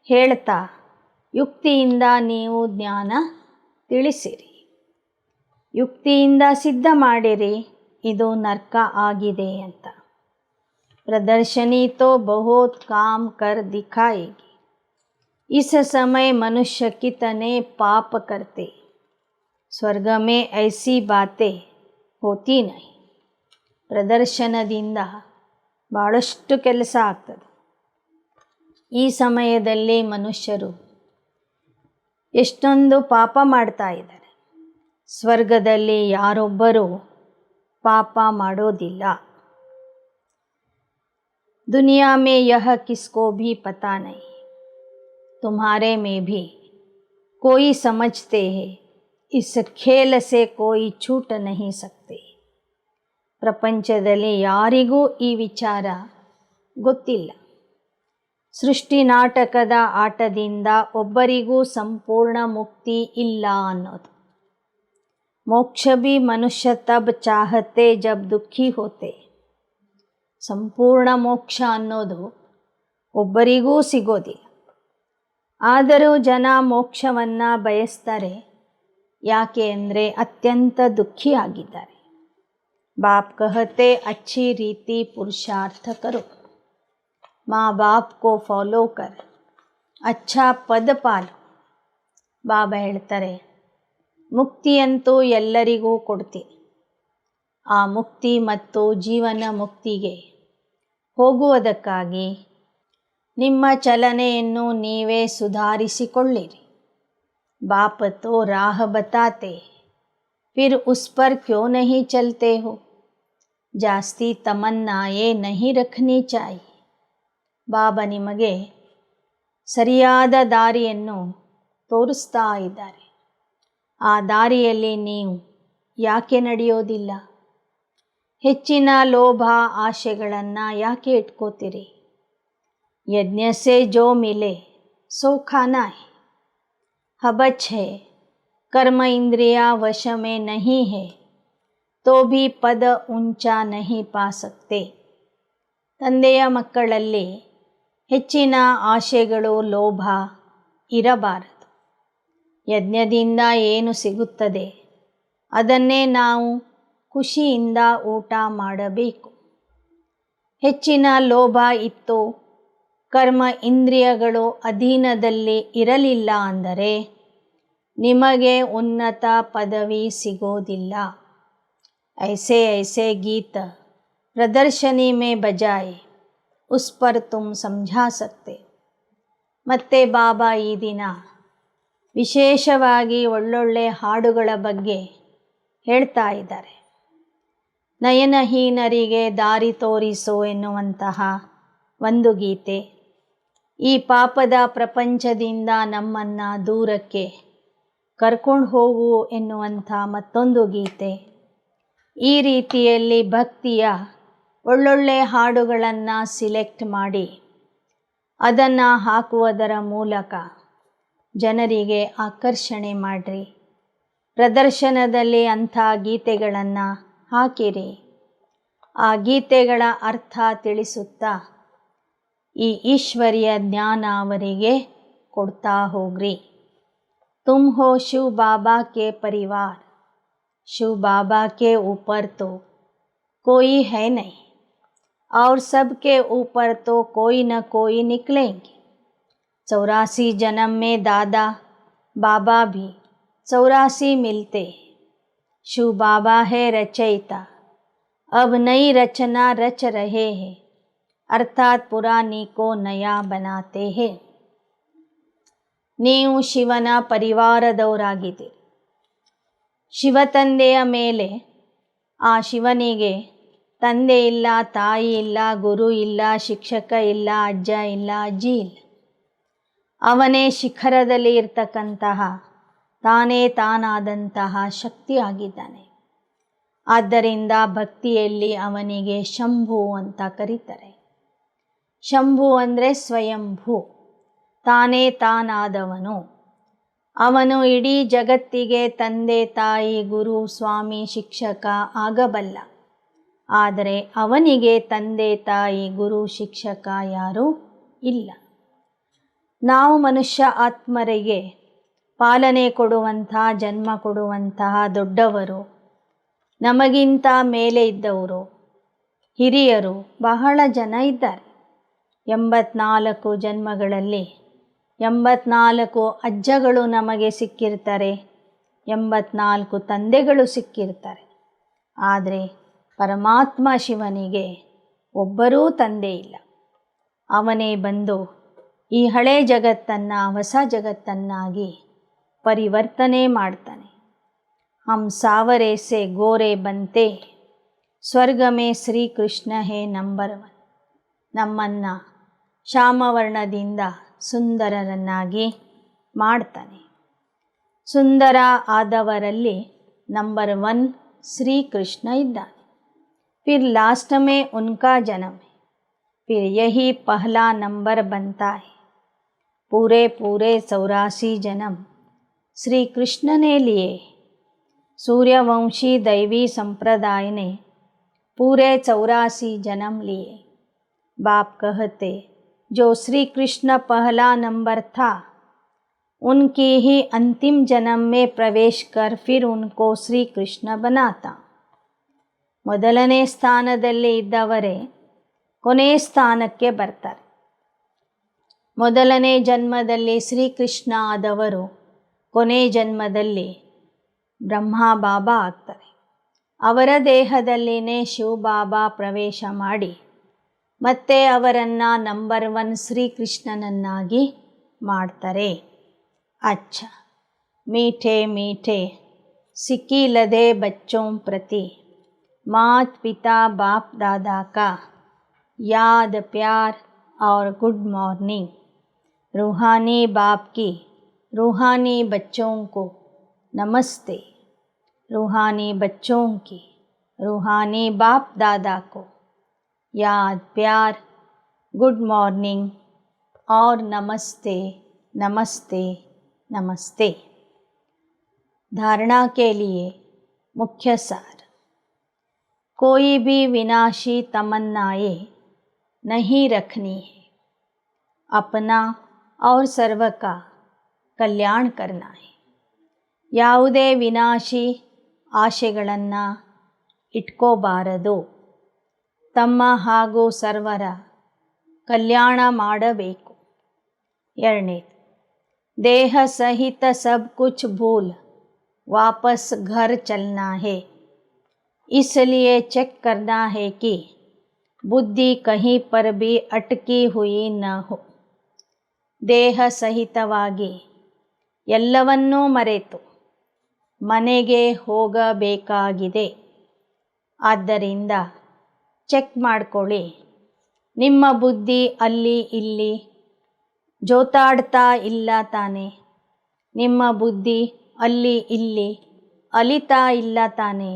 ಹೇಳ್ತಾ ಯುಕ್ತಿಯಿಂದ ನೀವು ಜ್ಞಾನ ತಿಳಿಸಿರಿ, ಯುಕ್ತಿಯಿಂದ ಸಿದ್ಧ ಮಾಡಿರಿ ಇದು ನರ್ಕ ಆಗಿದೆ ಅಂತ. प्रदर्शनी तो बहुत काम कर दिखाएगी. इस समय मनुष्य कितने पाप करते, स्वर्ग में ऐसी बातें होती नहीं. ಪ್ರದರ್ಶನದಿಂದ ಭಾಳಷ್ಟು ಕೆಲಸ ಆಗ್ತದೆ. ಈ ಸಮಯದಲ್ಲಿ ಮನುಷ್ಯರು ಎಷ್ಟೊಂದು ಪಾಪ ಮಾಡ್ತಾ ಇದ್ದಾರೆ. ಸ್ವರ್ಗದಲ್ಲಿ ಯಾರೊಬ್ಬರೂ ಪಾಪ ಮಾಡೋದಿಲ್ಲ. दुनिया में यह किसको भी पता नहीं, तुम्हारे में भी कोई समझते हैं इस खेल से कोई छूट नहीं सकते. ಪ್ರಪಂಚದಲ್ಲಿ ಯಾರಿಗೂ ಈ ವಿಚಾರ ಗೊತ್ತಿಲ್ಲ. ಸೃಷ್ಟಿ ನಾಟಕದ ಆಟದಿಂದ ಒಬ್ಬರಿಗೂ ಸಂಪೂರ್ಣ ಮುಕ್ತಿ ಇಲ್ಲ ಅನ್ನೋದು. ಮೋಕ್ಷ भी मनुष्य तब चाहते जब दुखी होते. ಸಂಪೂರ್ಣ ಮೋಕ್ಷ ಅನ್ನೋದು ಒಬ್ಬರಿಗೂ ಸಿಗೋದಿಲ್ಲ. ಆದರೂ ಜನ ಮೋಕ್ಷವನ್ನು ಬಯಸ್ತಾರೆ. ಯಾಕೆ ಅಂದರೆ ಅತ್ಯಂತ ದುಃಖಿಯಾಗಿದ್ದಾರೆ. बाप कहते अच्छी रीति पुरुषार्थ करो, माँ बाप को फॉलो कर अच्छा पद पालो. ಬಾಬಾ ಹೇಳ್ತಾರೆ, ಮುಕ್ತಿಯಂತೂ ಎಲ್ಲರಿಗೂ ಕೊಡ್ತೀನಿ. ಆ ಮುಕ್ತಿ ಮತ್ತು ಜೀವನ ಮುಕ್ತಿಗೆ ಹೋಗುವುದಕ್ಕಾಗಿ ನಿಮ್ಮ ಚಲನೆಯನ್ನು ನೀವೇ ಸುಧಾರಿಸಿಕೊಳ್ಳಿರಿ. बाप तो राह बताते, फिर उस पर क्यों नहीं चलते हो. ಜಾಸ್ತಿ ತಮನ್ನಾಯೇ नहीं रखनी चाहिए. ಬಾಬಾ ನಿಮಗೆ ಸರಿಯಾದ ದಾರಿಯನ್ನು ತೋರಿಸ್ತಾ ಇದ್ದಾರೆ. ಆ ದಾರಿಯಲ್ಲಿ ನೀವು ಯಾಕೆ ನಡೆಯೋದಿಲ್ಲ? ಹೆಚ್ಚಿನ ಲೋಭ ಆಶೆಗಳನ್ನು ಯಾಕೆ ಇಟ್ಕೋತೀರಿ? यज्ञ से जो मिले सो खाना है। हबच है, कर्म इंद्रिया वश में नहीं है, तो भी पद ऊंचा नहीं पा सकते। ತಂದೆಯ ಮಕ್ಕಳಲ್ಲಿ ಹೆಚ್ಚಿನ ಆಶೆಗಳು, ಲೋಭ ಇರಬಾರದು. ಯಜ್ಞದಿಂದ ಏನು ಸಿಗುತ್ತದೆ ಅದನ್ನೇ ನಾವು ಖುಷಿಯಿಂದ ಊಟ ಮಾಡಬೇಕು. ಹೆಚ್ಚಿನ ಲೋಭ ಇತ್ತು, ಕರ್ಮ ಇಂದ್ರಿಯಗಳು ಅಧೀನದಲ್ಲಿ ಇರಲಿಲ್ಲ ಅಂದರೆ ನಿಮಗೆ ಉನ್ನತ ಪದವಿ ಸಿಗೋದಿಲ್ಲ. ऐसे ऐसे गीत प्रदर्शनी में बजाए उस पर तुम समझा सकते. ಮತ್ತೆ ಬಾಬಾ ಈ ದಿನ ವಿಶೇಷವಾಗಿ ಒಳ್ಳೊಳ್ಳೆ ಹಾಡುಗಳ ಬಗ್ಗೆ ಹೇಳ್ತಾ ಇದ್ದಾರೆ. ನಯನಹೀನರಿಗೆ ದಾರಿ ತೋರಿಸು ಎನ್ನುವಂತಹ ಒಂದು ಗೀತೆ, ಈ ಪಾಪದ ಪ್ರಪಂಚದಿಂದ ನಮ್ಮನ್ನು ದೂರಕ್ಕೆ ಕರ್ಕೊಂಡು ಹೋಗು ಎನ್ನುವಂಥ ಮತ್ತೊಂದು ಗೀತೆ. ಈ ರೀತಿಯಲ್ಲಿ ಭಕ್ತಿಯ ಒಳ್ಳೊಳ್ಳೆ ಹಾಡುಗಳನ್ನು ಸಿಲೆಕ್ಟ್ ಮಾಡಿ ಅದನ್ನು ಹಾಕುವುದರ ಮೂಲಕ ಜನರಿಗೆ ಆಕರ್ಷಣೆ ಮಾಡಿರಿ. ಪ್ರದರ್ಶನದಲ್ಲಿ ಅಂಥ ಗೀತೆಗಳನ್ನು ಹಾಕಿರಿ. ಆ ಗೀತೆಗಳ ಅರ್ಥ ತಿಳಿಸುತ್ತಾ ಈ ಈಶ್ವರಿಯ ಜ್ಞಾನ ಅವರಿಗೆ ಕೊಡ್ತಾ ಹೋಗ್ರಿ. ತುಮ್ ಹೋ ಶಿವ್ ಬಾಬಾ ಕೆ ಪರಿವಾರ, शिव बाबा के ऊपर तो कोई है नहीं और सबके ऊपर तो कोई न कोई निकलेंगे. 84 जन्म में दादा बाबा भी 84 मिलते. शिव बाबा है रचयिता, अब नई रचना रच रहे हैं, अर्थात पुरानी को नया बनाते हैं. ನೀವು ಶಿವನ ಪರಿವಾರದವರಾಗಿದ್ದೀರಿ. ಶಿವ ತಂದೆಯ ಮೇಲೆ ಆ ಶಿವನಿಗೆ ತಂದೆ ಇಲ್ಲ, ತಾಯಿ ಇಲ್ಲ, ಗುರು ಇಲ್ಲ, ಶಿಕ್ಷಕ ಇಲ್ಲ, ಅಜ್ಜ ಇಲ್ಲ, ಅಜ್ಜಿ ಇಲ್ಲ. ಅವನೇ ಶಿಖರದಲ್ಲಿ ಇರ್ತಕ್ಕಂತಹ ತಾನೇ ತಾನಾದಂತಹ ಶಕ್ತಿ ಆಗಿದ್ದಾನೆ. ಆದ್ದರಿಂದ ಭಕ್ತಿಯಲ್ಲಿ ಅವನಿಗೆ ಶಂಭು ಅಂತ ಕರೀತಾರೆ. ಶಂಭು ಅಂದರೆ ಸ್ವಯಂಭೂ, ತಾನೇ ತಾನಾದವನು. ಅವನು ಇಡೀ ಜಗತ್ತಿಗೆ ತಂದೆ, ತಾಯಿ, ಗುರು, ಸ್ವಾಮಿ, ಶಿಕ್ಷಕ ಆಗಬಲ್ಲ. ಆದರೆ ಅವನಿಗೆ ತಂದೆ, ತಾಯಿ, ಗುರು, ಶಿಕ್ಷಕ ಯಾರೂ ಇಲ್ಲ. ನಾವು ಮನುಷ್ಯ ಆತ್ಮರಿಗೆ ಪಾಲನೆ ಕೊಡುವಂತಹ, ಜನ್ಮ ಕೊಡುವಂತಹ ದೊಡ್ಡವರು, ನಮಗಿಂತ ಮೇಲೆ ಇದ್ದವರು, ಹಿರಿಯರು ಬಹಳ ಜನ ಇದ್ದಾರೆ. 84 ಜನ್ಮಗಳಲ್ಲಿ 84 ಅಜ್ಜಗಳು ನಮಗೆ ಸಿಕ್ಕಿರ್ತಾರೆ, 84 ತಂದೆಗಳು ಸಿಕ್ಕಿರ್ತಾರೆ. ಆದರೆ ಪರಮಾತ್ಮ ಶಿವನಿಗೆ ಒಬ್ಬರೂ ತಂದೆ ಇಲ್ಲ. ಅವನೇ ಬಂದು ಈ ಹಳೆ ಜಗತ್ತನ್ನು ಹೊಸ ಜಗತ್ತನ್ನಾಗಿ ಪರಿವರ್ತನೆ ಮಾಡ್ತಾನೆ. ಹಮ್ ಸಾವರೆ ಸೆ ಗೋರೆ ಬಂತೆ, ಸ್ವರ್ಗ ಮೇ ಶ್ರೀಕೃಷ್ಣ ಹೇ ನಂಬರ್ 1. ನಮ್ಮನ್ನು ಶ್ಯಾಮವರ್ಣದಿಂದ ಸುಂದರರನ್ನಾಗಿ ಮಾಡ್ತಾನೆ. ಸುಂದರ ಆದವರಲ್ಲಿ ನಂಬರ್ 1 ಶ್ರೀಕೃಷ್ಣ ಇದ್ದಾನೆ. फिर लास्ट में उनका जन्म है, फिर यही पहला नंबर बनता है. पूरे 84 जन्म श्री कृष्ण ने लिए. सूर्यवंशी दैवी संप्रदाय ने पूरे 84 जन्म लिए. बाप कहते जो श्री कृष्ण पहला नंबर था, उनकी ही अंतिम जन्म में प्रवेश कर फिर उनको श्री कृष्ण बनाता. ಮೊದಲನೇ ಸ್ಥಾನದಲ್ಲಿ ಇದ್ದವರೇ ಕೊನೆಯ ಸ್ಥಾನಕ್ಕೆ ಬರ್ತಾರೆ. ಮೊದಲನೇ ಜನ್ಮದಲ್ಲಿ ಶ್ರೀಕೃಷ್ಣ ಆದವರು ಕೊನೆಯ ಜನ್ಮದಲ್ಲಿ ಬ್ರಹ್ಮ ಬಾಬಾ ಆಗ್ತಾರೆ. ಅವರ ದೇಹದಲ್ಲಿನೇ ಶಿವ ಬಾಬಾ ಪ್ರವೇಶ ಮಾಡಿ ಮತ್ತೆ ಅವರನ್ನು ನಂಬರ್ 1 ಶ್ರೀಕೃಷ್ಣನನ್ನಾಗಿ ಮಾಡ್ತಾರೆ. ಅಚ್ಚ ಮೀಠೆ ಮೀಠೆ ಸಿಕ್ಕಿಲದೆ ಬಚ್ಚೋಂ ಪ್ರತಿ मात पिता बाप दादा का याद प्यार और गुड मॉर्निंग. रूहानी बाप की रूहानी बच्चों को नमस्ते. रूहानी बच्चों की रूहानी बाप दादा को याद प्यार गुड मॉर्निंग और नमस्ते नमस्ते नमस्ते। धारणा के लिए मुख्य सार। कोई भी विनाशी तमन्नाएं नहीं रखनी है। अपना और सर्व का कल्याण करना है। ಯಾವುದೇ ವಿನಾಶಿ ಆಶೆಗಳನ್ನು ಇಟ್ಕೋಬಾರದು. ತಮ್ಮ ಹಾಗೂ ಸರ್ವರ ಕಲ್ಯಾಣ ಮಾಡಬೇಕು. ಎರಡನೇದು, ದೇಹ ಸಹಿತ ಸಬ್ ಕುछ ಭೂಲ್ वापस घर चलना है। इसलिए चेक करना है कि बुद्धि कहीं पर भी अटकी हुई न हो. ದೇಹ ಸಹಿತವಾಗಿ ಎಲ್ಲವನ್ನೂ ಮರೆತು ಮನೆಗೆ ಹೋಗಬೇಕಾಗಿದೆ. ಆದ್ದರಿಂದ ಚೆಕ್ ಮಾಡಿಕೊಳ್ಳಿ, ನಿಮ್ಮ ಬುದ್ಧಿ ಅಲ್ಲಿ ಇಲ್ಲಿ ಜೋತಾಡ್ತಾ ಇಲ್ಲ ತಾನೆ. ನಿಮ್ಮ ಬುದ್ಧಿ ಅಲ್ಲಿ ಇಲ್ಲಿ ಅಲಿತಾ ಇಲ್ಲ ತಾನೆ.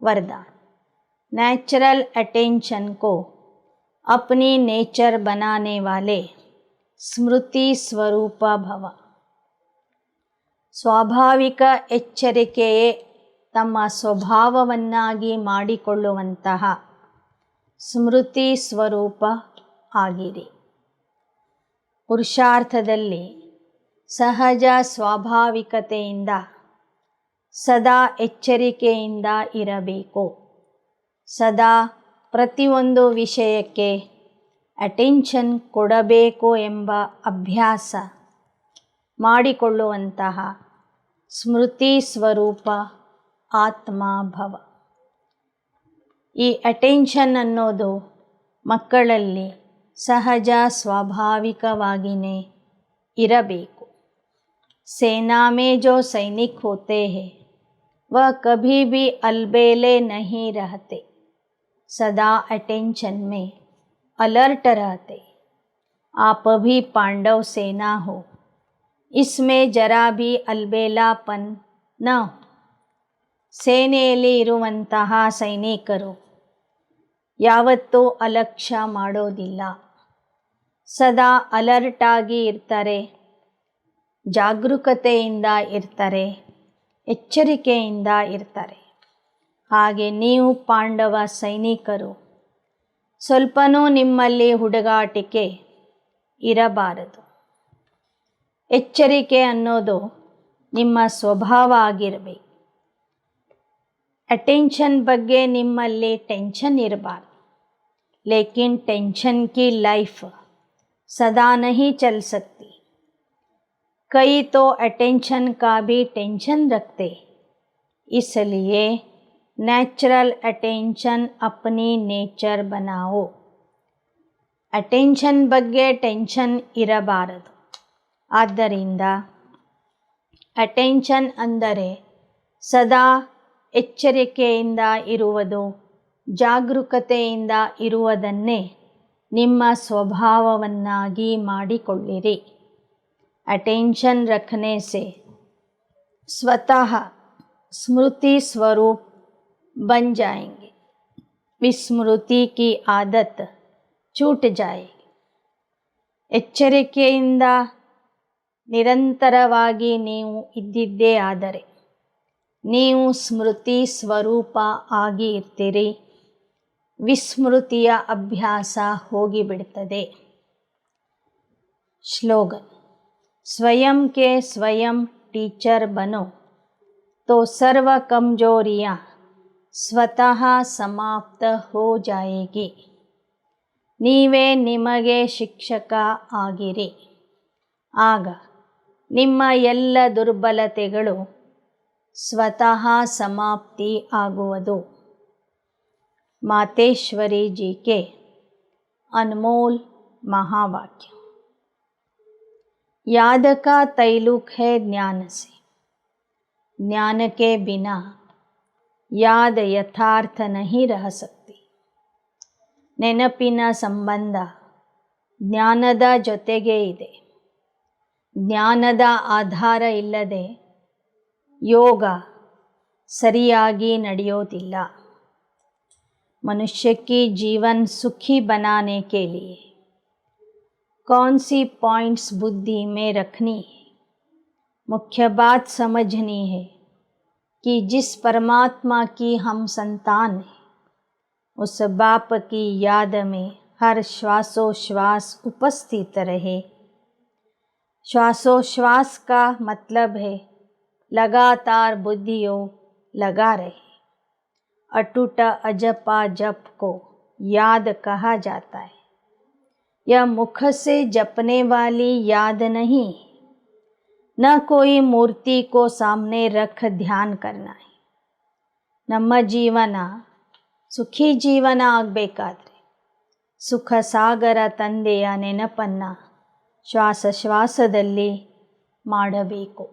वरदान, नेचुरल अटेंशन को अपनी नेचर बनाने वाले स्मृति स्वरूप भव. ಸ್ವಾಭಾವಿಕ ಎಚ್ಚರಿಕೆಯೇ ತಮ್ಮ ಸ್ವಭಾವವನ್ನಾಗಿ ಮಾಡಿಕೊಳ್ಳುವಂತಹ ಸ್ಮೃತಿ ಸ್ವರೂಪ ಆಗಿರಿ. ಪುರುಷಾರ್ಥದಲ್ಲಿ ಸಹಜ ಸ್ವಾಭಾವಿಕತೆಯಿಂದ ಸದಾ ಎಚ್ಚರಿಕೆಯಿಂದ ಇರಬೇಕು. ಸದಾ ಪ್ರತಿಯೊಂದು ವಿಷಯಕ್ಕೆ ಅಟೆನ್ಷನ್ ಕೊಡಬೇಕು ಎಂಬ ಅಭ್ಯಾಸ ಮಾಡಿಕೊಳ್ಳುವಂತಹ ಸ್ಮೃತಿ ಸ್ವರೂಪ ಆತ್ಮಭವ. ಈ ಅಟೆನ್ಷನ್ ಅನ್ನೋದು ಮಕ್ಕಳಲ್ಲಿ ಸಹಜ ಸ್ವಾಭಾವಿಕವಾಗಿಯೇ ಇರಬೇಕು. सेना में जो सैनिक होते हैं वह कभी भी अलबेले नहीं रहते. सदा अटेंशन में अलर्ट रहते. आप भी पांडव सेना हो, इसमें जरा भी अलबेलापन न हो. ಸೇನೆಯಲ್ಲಿ ಇರುವಂತಹ ಸೈನಿಕರು ಯಾವತ್ತೂ ಅಲಕ್ಷ್ಯ ಮಾಡೋದಿಲ್ಲ. ಸದಾ ಅಲರ್ಟ್ ಆಗಿ ಇರ್ತಾರೆ, ಜಾಗರೂಕತೆಯಿಂದ ಇರ್ತಾರೆ, ಎಚ್ಚರಿಕೆಯಿಂದ ಇರ್ತಾರೆ. ಹಾಗೆ ನೀವು ಪಾಂಡವ ಸೈನಿಕರು. ಸ್ವಲ್ಪನೂ ನಿಮ್ಮಲ್ಲಿ ಹುಡುಗಾಟಿಕೆ ಇರಬಾರದು. ಎಚ್ಚರಿಕೆ ಅನ್ನೋದು ನಿಮ್ಮ ಸ್ವಭಾವ ಆಗಿರಬೇಕು. ಅಟೆನ್ಷನ್ ಬಗ್ಗೆ ನಿಮ್ಮಲ್ಲಿ ಟೆನ್ಷನ್ ಇರಬಾರ್ದು. ಲೇಕಿನ್ टेंशन की लाइफ सदा नहीं चल सकती. कई तो अटेंशन का भी टेंशन रखते. इसलिए नेचुरल अटेंशन अपनी नेचर बनाओ. ಅಟೆನ್ಷನ್ ಬಗ್ಗೆ ಟೆನ್ಷನ್ ಇರಬಾರದು. ಆದ್ದರಿಂದ ಅಟೆನ್ಷನ್ ಅಂದರೆ ಸದಾ ಎಚ್ಚರಿಕೆಯಿಂದ ಇರುವುದು, ಜಾಗರೂಕತೆಯಿಂದ ಇರುವುದನ್ನೇ ನಿಮ್ಮ ಸ್ವಭಾವವನ್ನಾಗಿ ಮಾಡಿಕೊಳ್ಳಿರಿ. अटेंशन रखने से स्वतः स्मृति स्वरूप बन जाएंगे. विस्मृति की आदत छूट जाएगी. ಎಚ್ಚರಿಕೆಯಿಂದ ನಿರಂತರವಾಗಿ ನೀವು ಇದ್ದಿದ್ದೇ ಆದರೆ ನೀವು ಸ್ಮೃತಿ ಸ್ವರೂಪ ಆಗಿ ಇರ್ತೀರಿ. ವಿಸ್ಮೃತಿಯ ಅಭ್ಯಾಸ ಹೋಗಿಬಿಡ್ತದೆ. ಸ್ಲೋಗನ್, स्वयं के स्वयं टीचर बनो तो सर्व कमजोरियाँ स्वतः समाप्त हो जाएगी. ನೀವೇ ನಿಮಗೆ ಶಿಕ್ಷಕ ಆಗಿರಿ. ಆಗ ನಿಮ್ಮ ಎಲ್ಲ ದುರ್ಬಲತೆಗಳು ಸ್ವತಃ ಸಮಾಪ್ತಿ ಆಗುವುದು. ಮಾತೇಶ್ವರಿ जी के अनमोल महावाक्य. याद का तैलुक है ज्ञान से. ज्ञान के बिना याद यथार्थ नहीं रह सकती. ನೆನಪಿನ ಸಂಬಂಧ ಜ್ಞಾನದ ಜೊತೆಗೆ ಇದೆ. ಜ್ಞಾನದ ಆಧಾರ ಇಲ್ಲದೆ ಯೋಗ ಸರಿಯಾಗಿ ನಡೆಯೋದಿಲ್ಲ. मनुष्य की जीवन सुखी बनाने के लिए कौन सी पॉइंट्स बुद्धि में रखनी है। मुख्य बात समझनी है कि जिस परमात्मा की हम संतान हैं, उस बाप की याद में हर श्वासोश्वास उपस्थित रहे। श्वासोश्वास का मतलब है लगातार बुद्धियों लगा रहे। अटूट अजपा जप को याद कहा जाता है। यह मुख से जपने वाली याद नहीं, न कोई मूर्ति को सामने रख ध्यान करना है। ನಮ್ಮ ಜೀವನ ಸುಖಿ ಜೀವನ ಆಗಬೇಕಾದ್ರೆ ಸುಖ ಸಾಗರ ತಂದೆಯ ನೆನಪನ್ನು ಶ್ವಾಸದಲ್ಲಿ ಮಾಡಬೇಕು.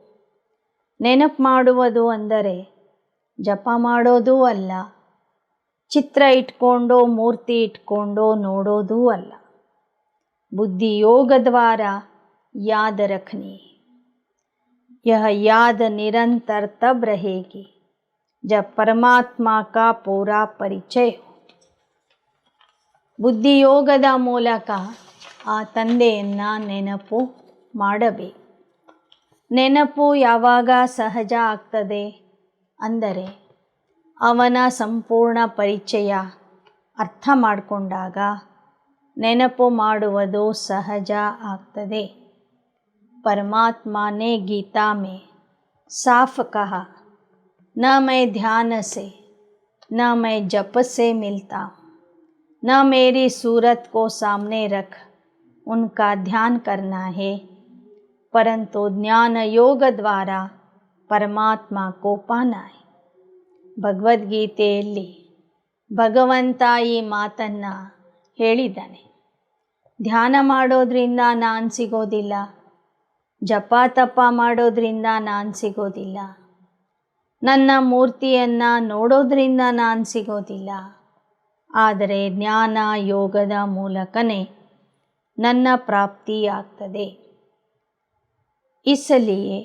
ನೆನಪು ಮಾಡುವುದು ಅಂದರೆ ಜಪ ಮಾಡೋದೂ ಅಲ್ಲ, ಚಿತ್ರ ಇಟ್ಕೊಂಡು ಮೂರ್ತಿ ಇಟ್ಕೊಂಡು ನೋಡೋದೂ ಅಲ್ಲ. बुद्धि योग द्वारा याद रखनी है। यह याद निरंतर तब रहेगी जब परमात्मा का पूरा परिचय हो. ಬುದ್ಧಿ ಯೋಗದ ಮೂಲಕ ಆ ತಂದೆಯನ್ನು ನೆನಪು ಮಾಡಬೇಕು. ನೆನಪು ಯಾವಾಗ ಸಹಜ ಆಗ್ತದೆ ಅಂದರೆ ಅವನ ಸಂಪೂರ್ಣ ಪರಿಚಯ ಅರ್ಥ ಮಾಡಿಕೊಂಡಾಗ ನೆನಪು ಮಾಡುವುದು सहज ಆಗ್ತದೆ. परमात्मा ने गीता में साफ कहा, न मैं ध्यान से न मैं जप से मिलता हूँ, न मेरी सूरत को सामने रख उनका ध्यान करना है, परंतु ज्ञान योग द्वारा परमात्मा को पाना है. ಭಗವದ್ಗೀತೆಯಲ್ಲಿ ಭಗವಂತ ಈ ಮಾತನ್ನು ಹೇಳಿದ್ದಾನೆ. ಧ್ಯಾನ ಮಾಡೋದ್ರಿಂದ ನಾನು ಸಿಗೋದಿಲ್ಲ, ಜಪ ತಪ ಮಾಡೋದ್ರಿಂದ ನಾನು ಸಿಗೋದಿಲ್ಲ, ನನ್ನ ಮೂರ್ತಿಯನ್ನು ನೋಡೋದ್ರಿಂದ ನಾನು ಸಿಗೋದಿಲ್ಲ, ಆದರೆ ಜ್ಞಾನ ಯೋಗದ ಮೂಲಕನೇ ನನ್ನ ಪ್ರಾಪ್ತಿಯಾಗ್ತದೆ. इसलिए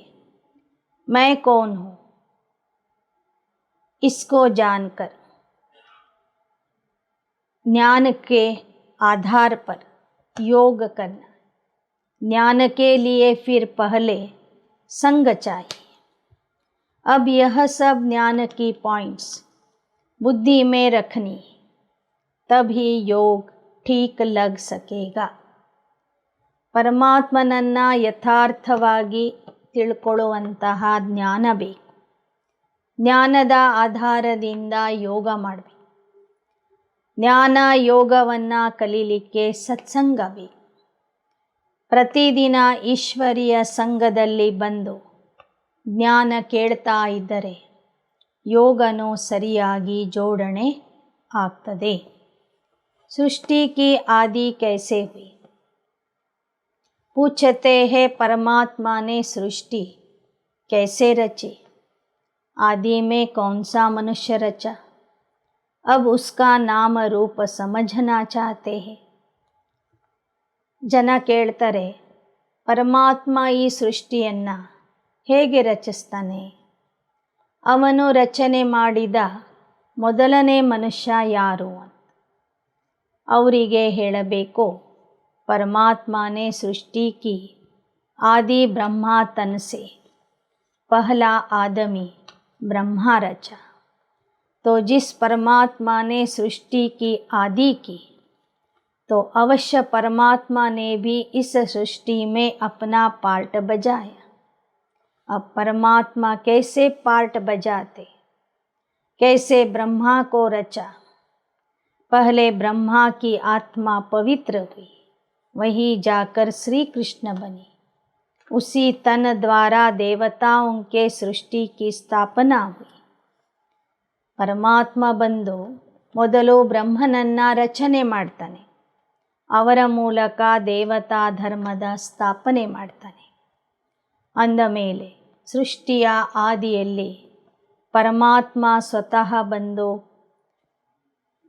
मैं कौन हूँ इसको जानकर ज्ञान के आधार पर योग करना. ज्ञान के लिए फिर पहले संग चाहिए. अब यह सब ज्ञान की पॉइंट्स बुद्धि में रखनी, तभी योग ठीक लग सकेगा. ಪರಮಾತ್ಮನನ್ನು ಯಥಾರ್ಥವಾಗಿ ತಿಳ್ಕೊಳ್ಳುವಂತಹ ಜ್ಞಾನ ಬೇಕು. ಜ್ಞಾನದ ಆಧಾರದಿಂದ ಯೋಗ ಮಾಡಬೇಕು. ಜ್ಞಾನ ಯೋಗವನ್ನು ಕಲೀಲಿಕ್ಕೆ ಸತ್ಸಂಗ ಬೇಕು. ಪ್ರತಿದಿನ ಈಶ್ವರಿಯ ಸಂಘದಲ್ಲಿ ಬಂದು ಜ್ಞಾನ ಕೇಳ್ತಾ ಇದ್ದರೆ ಯೋಗನೂ ಸರಿಯಾಗಿ ಜೋಡಣೆ ಆಗ್ತದೆ. सृष्टि की आदि कैसे हुई? पूछते हैं परमात्मा ने सृष्टि कैसे रची? आदि में कौन सा मनुष्य रचा? अब उसका नाम रूप समझना चाहते हैं. ಜನ ಕೇಳ್ತಾರೆ, ಪರಮಾತ್ಮ ಈ ಸೃಷ್ಟಿಯನ್ನು ಹೇಗೆ ರಚಿಸ್ತಾನೆ? ಅವನು ರಚನೆ ಮಾಡಿದ ಮೊದಲನೇ ಮನುಷ್ಯ ಯಾರು ಅಂತ. ಅವರಿಗೆ ಹೇಳಬೇಕು, परमात्मा ने सृष्टि की आदि ब्रह्मा तन से पहला आदमी ब्रह्मा रचा. तो जिस परमात्मा ने सृष्टि की आदि की, तो अवश्य परमात्मा ने भी इस सृष्टि में अपना पार्ट बजाया. अब परमात्मा कैसे पार्ट बजाते? कैसे ब्रह्मा को रचा? पहले ब्रह्मा की आत्मा पवित्र हुई, वही जाकर श्री कृष्ण बने. उसी तन द्वारा देवताओं के सृष्टि की स्थापना हुई. ಪರಮಾತ್ಮ ಬಂದು ಮೊದಲು ಬ್ರಹ್ಮನನ್ನು ರಚನೆ ಮಾಡ್ತಾನೆ. ಅವರ ಮೂಲಕ ದೇವತಾ ಧರ್ಮದ ಸ್ಥಾಪನೆ ಮಾಡ್ತಾನೆ. ಅಂದ ಮೇಲೆ ಸೃಷ್ಟಿಯ ಆದಿಯಲ್ಲಿ ಪರಮಾತ್ಮ ಸ್ವತಃ ಬಂದು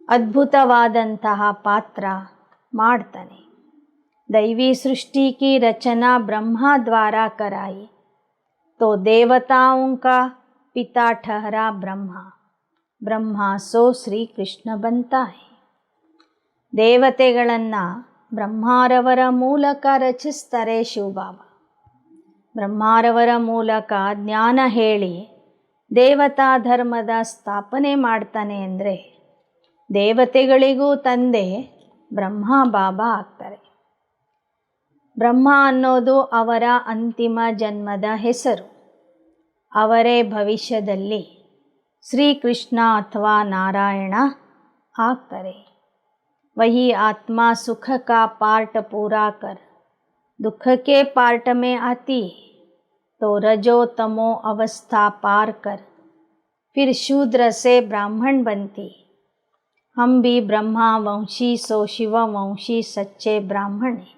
ಅದ್ಭುತವಾದಂತಹ ಪಾತ್ರ ಮಾಡ್ತಾನೆ. दैवी सृष्टि की रचना ब्रह्मा द्वारा कराई, तो देवताओं का पिता ठहरा ब्रह्मा. ब्रह्मा सो श्री कृष्ण बनता है. ದೇವತೆಗಳನ್ನು ಬ್ರಹ್ಮಾರವರ ಮೂಲಕ ರಚಿಸ್ತಾರೆ ಶಿವಬಾಬಾ. ಬ್ರಹ್ಮಾರವರ ಮೂಲಕ ಜ್ಞಾನ ಹೇಳಿ ದೇವತಾ ಧರ್ಮದ ಸ್ಥಾಪನೆ ಮಾಡ್ತಾನೆ ಅಂದರೆ ದೇವತೆಗಳಿಗೂ ತಂದೆ ಬ್ರಹ್ಮ ಬಾಬಾ ಆಗ್ತಾರೆ. ಬ್ರಹ್ಮ ಅನ್ನೋದು ಅವರ ಅಂತಿಮ ಜನ್ಮದ ಹೆಸರು. ಅವರೇ ಭವಿಷ್ಯದಲ್ಲಿ ಶ್ರೀಕೃಷ್ಣ ಅಥವಾ ನಾರಾಯಣ ಆಗ್ತಾರೆ. वही आत्मा सुख का पार्ट पूरा कर दुख के पार्ट में आती तो रजो तमो अवस्था पार कर फिर शूद्र से ब्राह्मण बनती. हम भी ब्रह्मा वंशी सो शिव वंशी सच्चे ब्राह्मण हैं.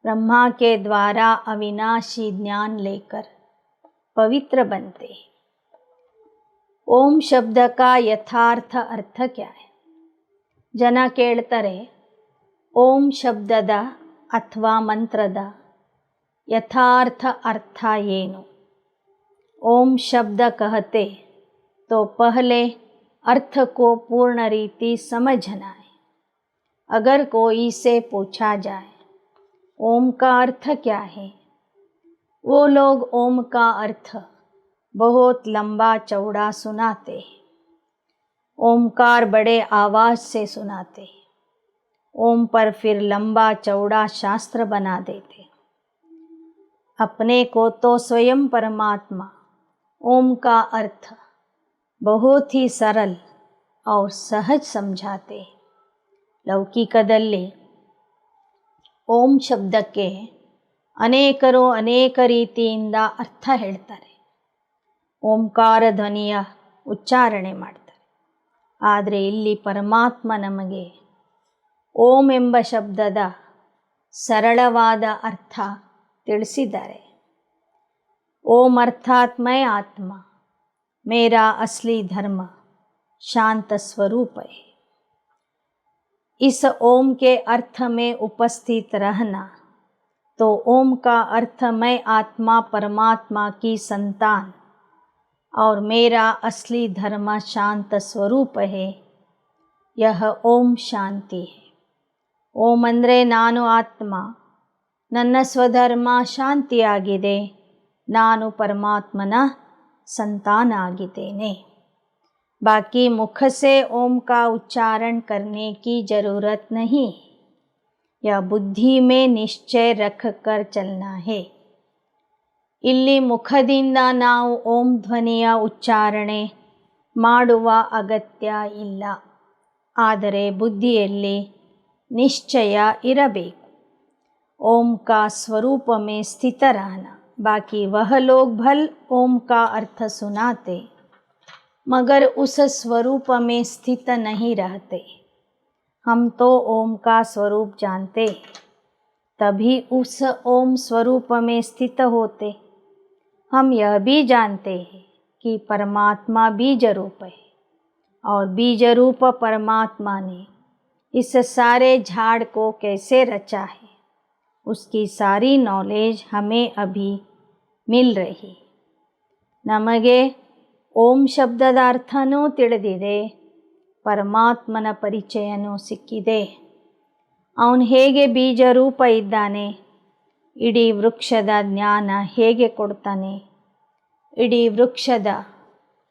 ब्रह्मा के द्वारा अविनाशी ज्ञान लेकर पवित्र बनते. ओम शब्द का यथार्थ अर्थ क्या है? ಜನ ಕೇಳ್ತಾರೆ, ಓಂ ಶಬ್ದದ ಅಥವಾ ಮಂತ್ರದ ಯಥಾರ್ಥ ಅರ್ಥ ಏನು? ओम शब्द कहते तो पहले अर्थ को पूर्ण रीति समझना है. अगर कोई से पूछा जाए ओम का अर्थ क्या है, वो लोग ओम का अर्थ बहुत लंबा चौड़ा सुनाते हैं. ओमकार बड़े आवाज़ से सुनाते. ओम पर फिर लंबा चौड़ा शास्त्र बना देते. अपने को तो स्वयं परमात्मा ओम का अर्थ बहुत ही सरल और सहज समझाते. ಲೌಕಿಕದಲ್ಲಿ ಓಂ ಶಬ್ದಕ್ಕೆ ಅನೇಕರು ಅನೇಕ ರೀತಿಯಿಂದ ಅರ್ಥ ಹೇಳ್ತಾರೆ. ಓಂಕಾರ ಧ್ವನಿಯ ಉಚ್ಚಾರಣೆ ಮಾಡ್ತಾರೆ. ಆದರೆ ಇಲ್ಲಿ ಪರಮಾತ್ಮ ನಮಗೆ ಓಂ ಎಂಬ ಶಬ್ದದ ಸರಳವಾದ ಅರ್ಥ ತಿಳಿಸಿದ್ದಾರೆ. ಓಂ ಅರ್ಥಾತ್ ಮೈ ಆತ್ಮ ಮೇರಾ ಅಸ್ಲಿ ಧರ್ಮ ಶಾಂತ ಸ್ವರೂಪ है. इस ओम के अर्थ में उपस्थित रहना तो ओम का अर्थ मैं आत्मा परमात्मा की संतान और मेरा असली धर्म शांत स्वरूप है. यह ओम शांति है. ಓಂ ಅಂದರೆ ನಾನು ಆತ್ಮ, ನನ್ನ ಸ್ವಧರ್ಮ ಶಾಂತಿಯಾಗಿದೆ, ನಾನು ಪರಮಾತ್ಮನ ಸಂತಾನ ಆಗಿದ್ದೇನೆ. बाकी मुख से ओम का उच्चारण करने की ज़रूरत नहीं. यह बुद्धि में निश्चय रख कर चलना है. ಇಲ್ಲಿ ಮುಖದಿಂದ ನಾವು ಓಂ ಧ್ವನಿಯ ಉಚ್ಚಾರಣೆ ಮಾಡುವ ಅಗತ್ಯ ಇಲ್ಲ. ಆದರೆ ಬುದ್ಧಿಯಲ್ಲಿ ನಿಶ್ಚಯ ಇರಬೇಕು. ओम का स्वरूप में स्थित रहना. बाकी वह लोग भल ओम का अर्थ सुनाते मगर उस स्वरूप में स्थित नहीं रहते. हम तो ओम का स्वरूप जानते तभी उस ओम स्वरूप में स्थित होते. हम यह भी जानते हैं कि परमात्मा बीज रूप है और बीज रूप परमात्मा ने इस सारे झाड़ को कैसे रचा है उसकी सारी नॉलेज हमें अभी मिल रही. ನಮಗೆ ಓಂ ಶಬ್ದದ ಅರ್ಥನೂ ತಿಳಿದಿದೆ, ಪರಮಾತ್ಮನ ಪರಿಚಯನೂ ಸಿಕ್ಕಿದೆ. ಅವನು ಹೇಗೆ ಬೀಜರೂಪ ಇದ್ದಾನೆ, ಇಡೀ ವೃಕ್ಷದ ಜ್ಞಾನ ಹೇಗೆ ಕೊಡ್ತಾನೆ, ಇಡೀ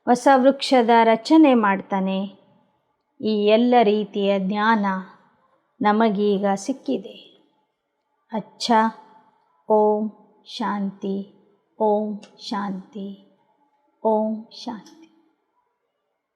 ಹೊಸ ವೃಕ್ಷದ ರಚನೆ ಮಾಡ್ತಾನೆ, ಈ ಎಲ್ಲ ರೀತಿಯ ಜ್ಞಾನ ನಮಗೀಗ ಸಿಕ್ಕಿದೆ. अच्छा ओम शांति, ओम शांति, ओम शांति.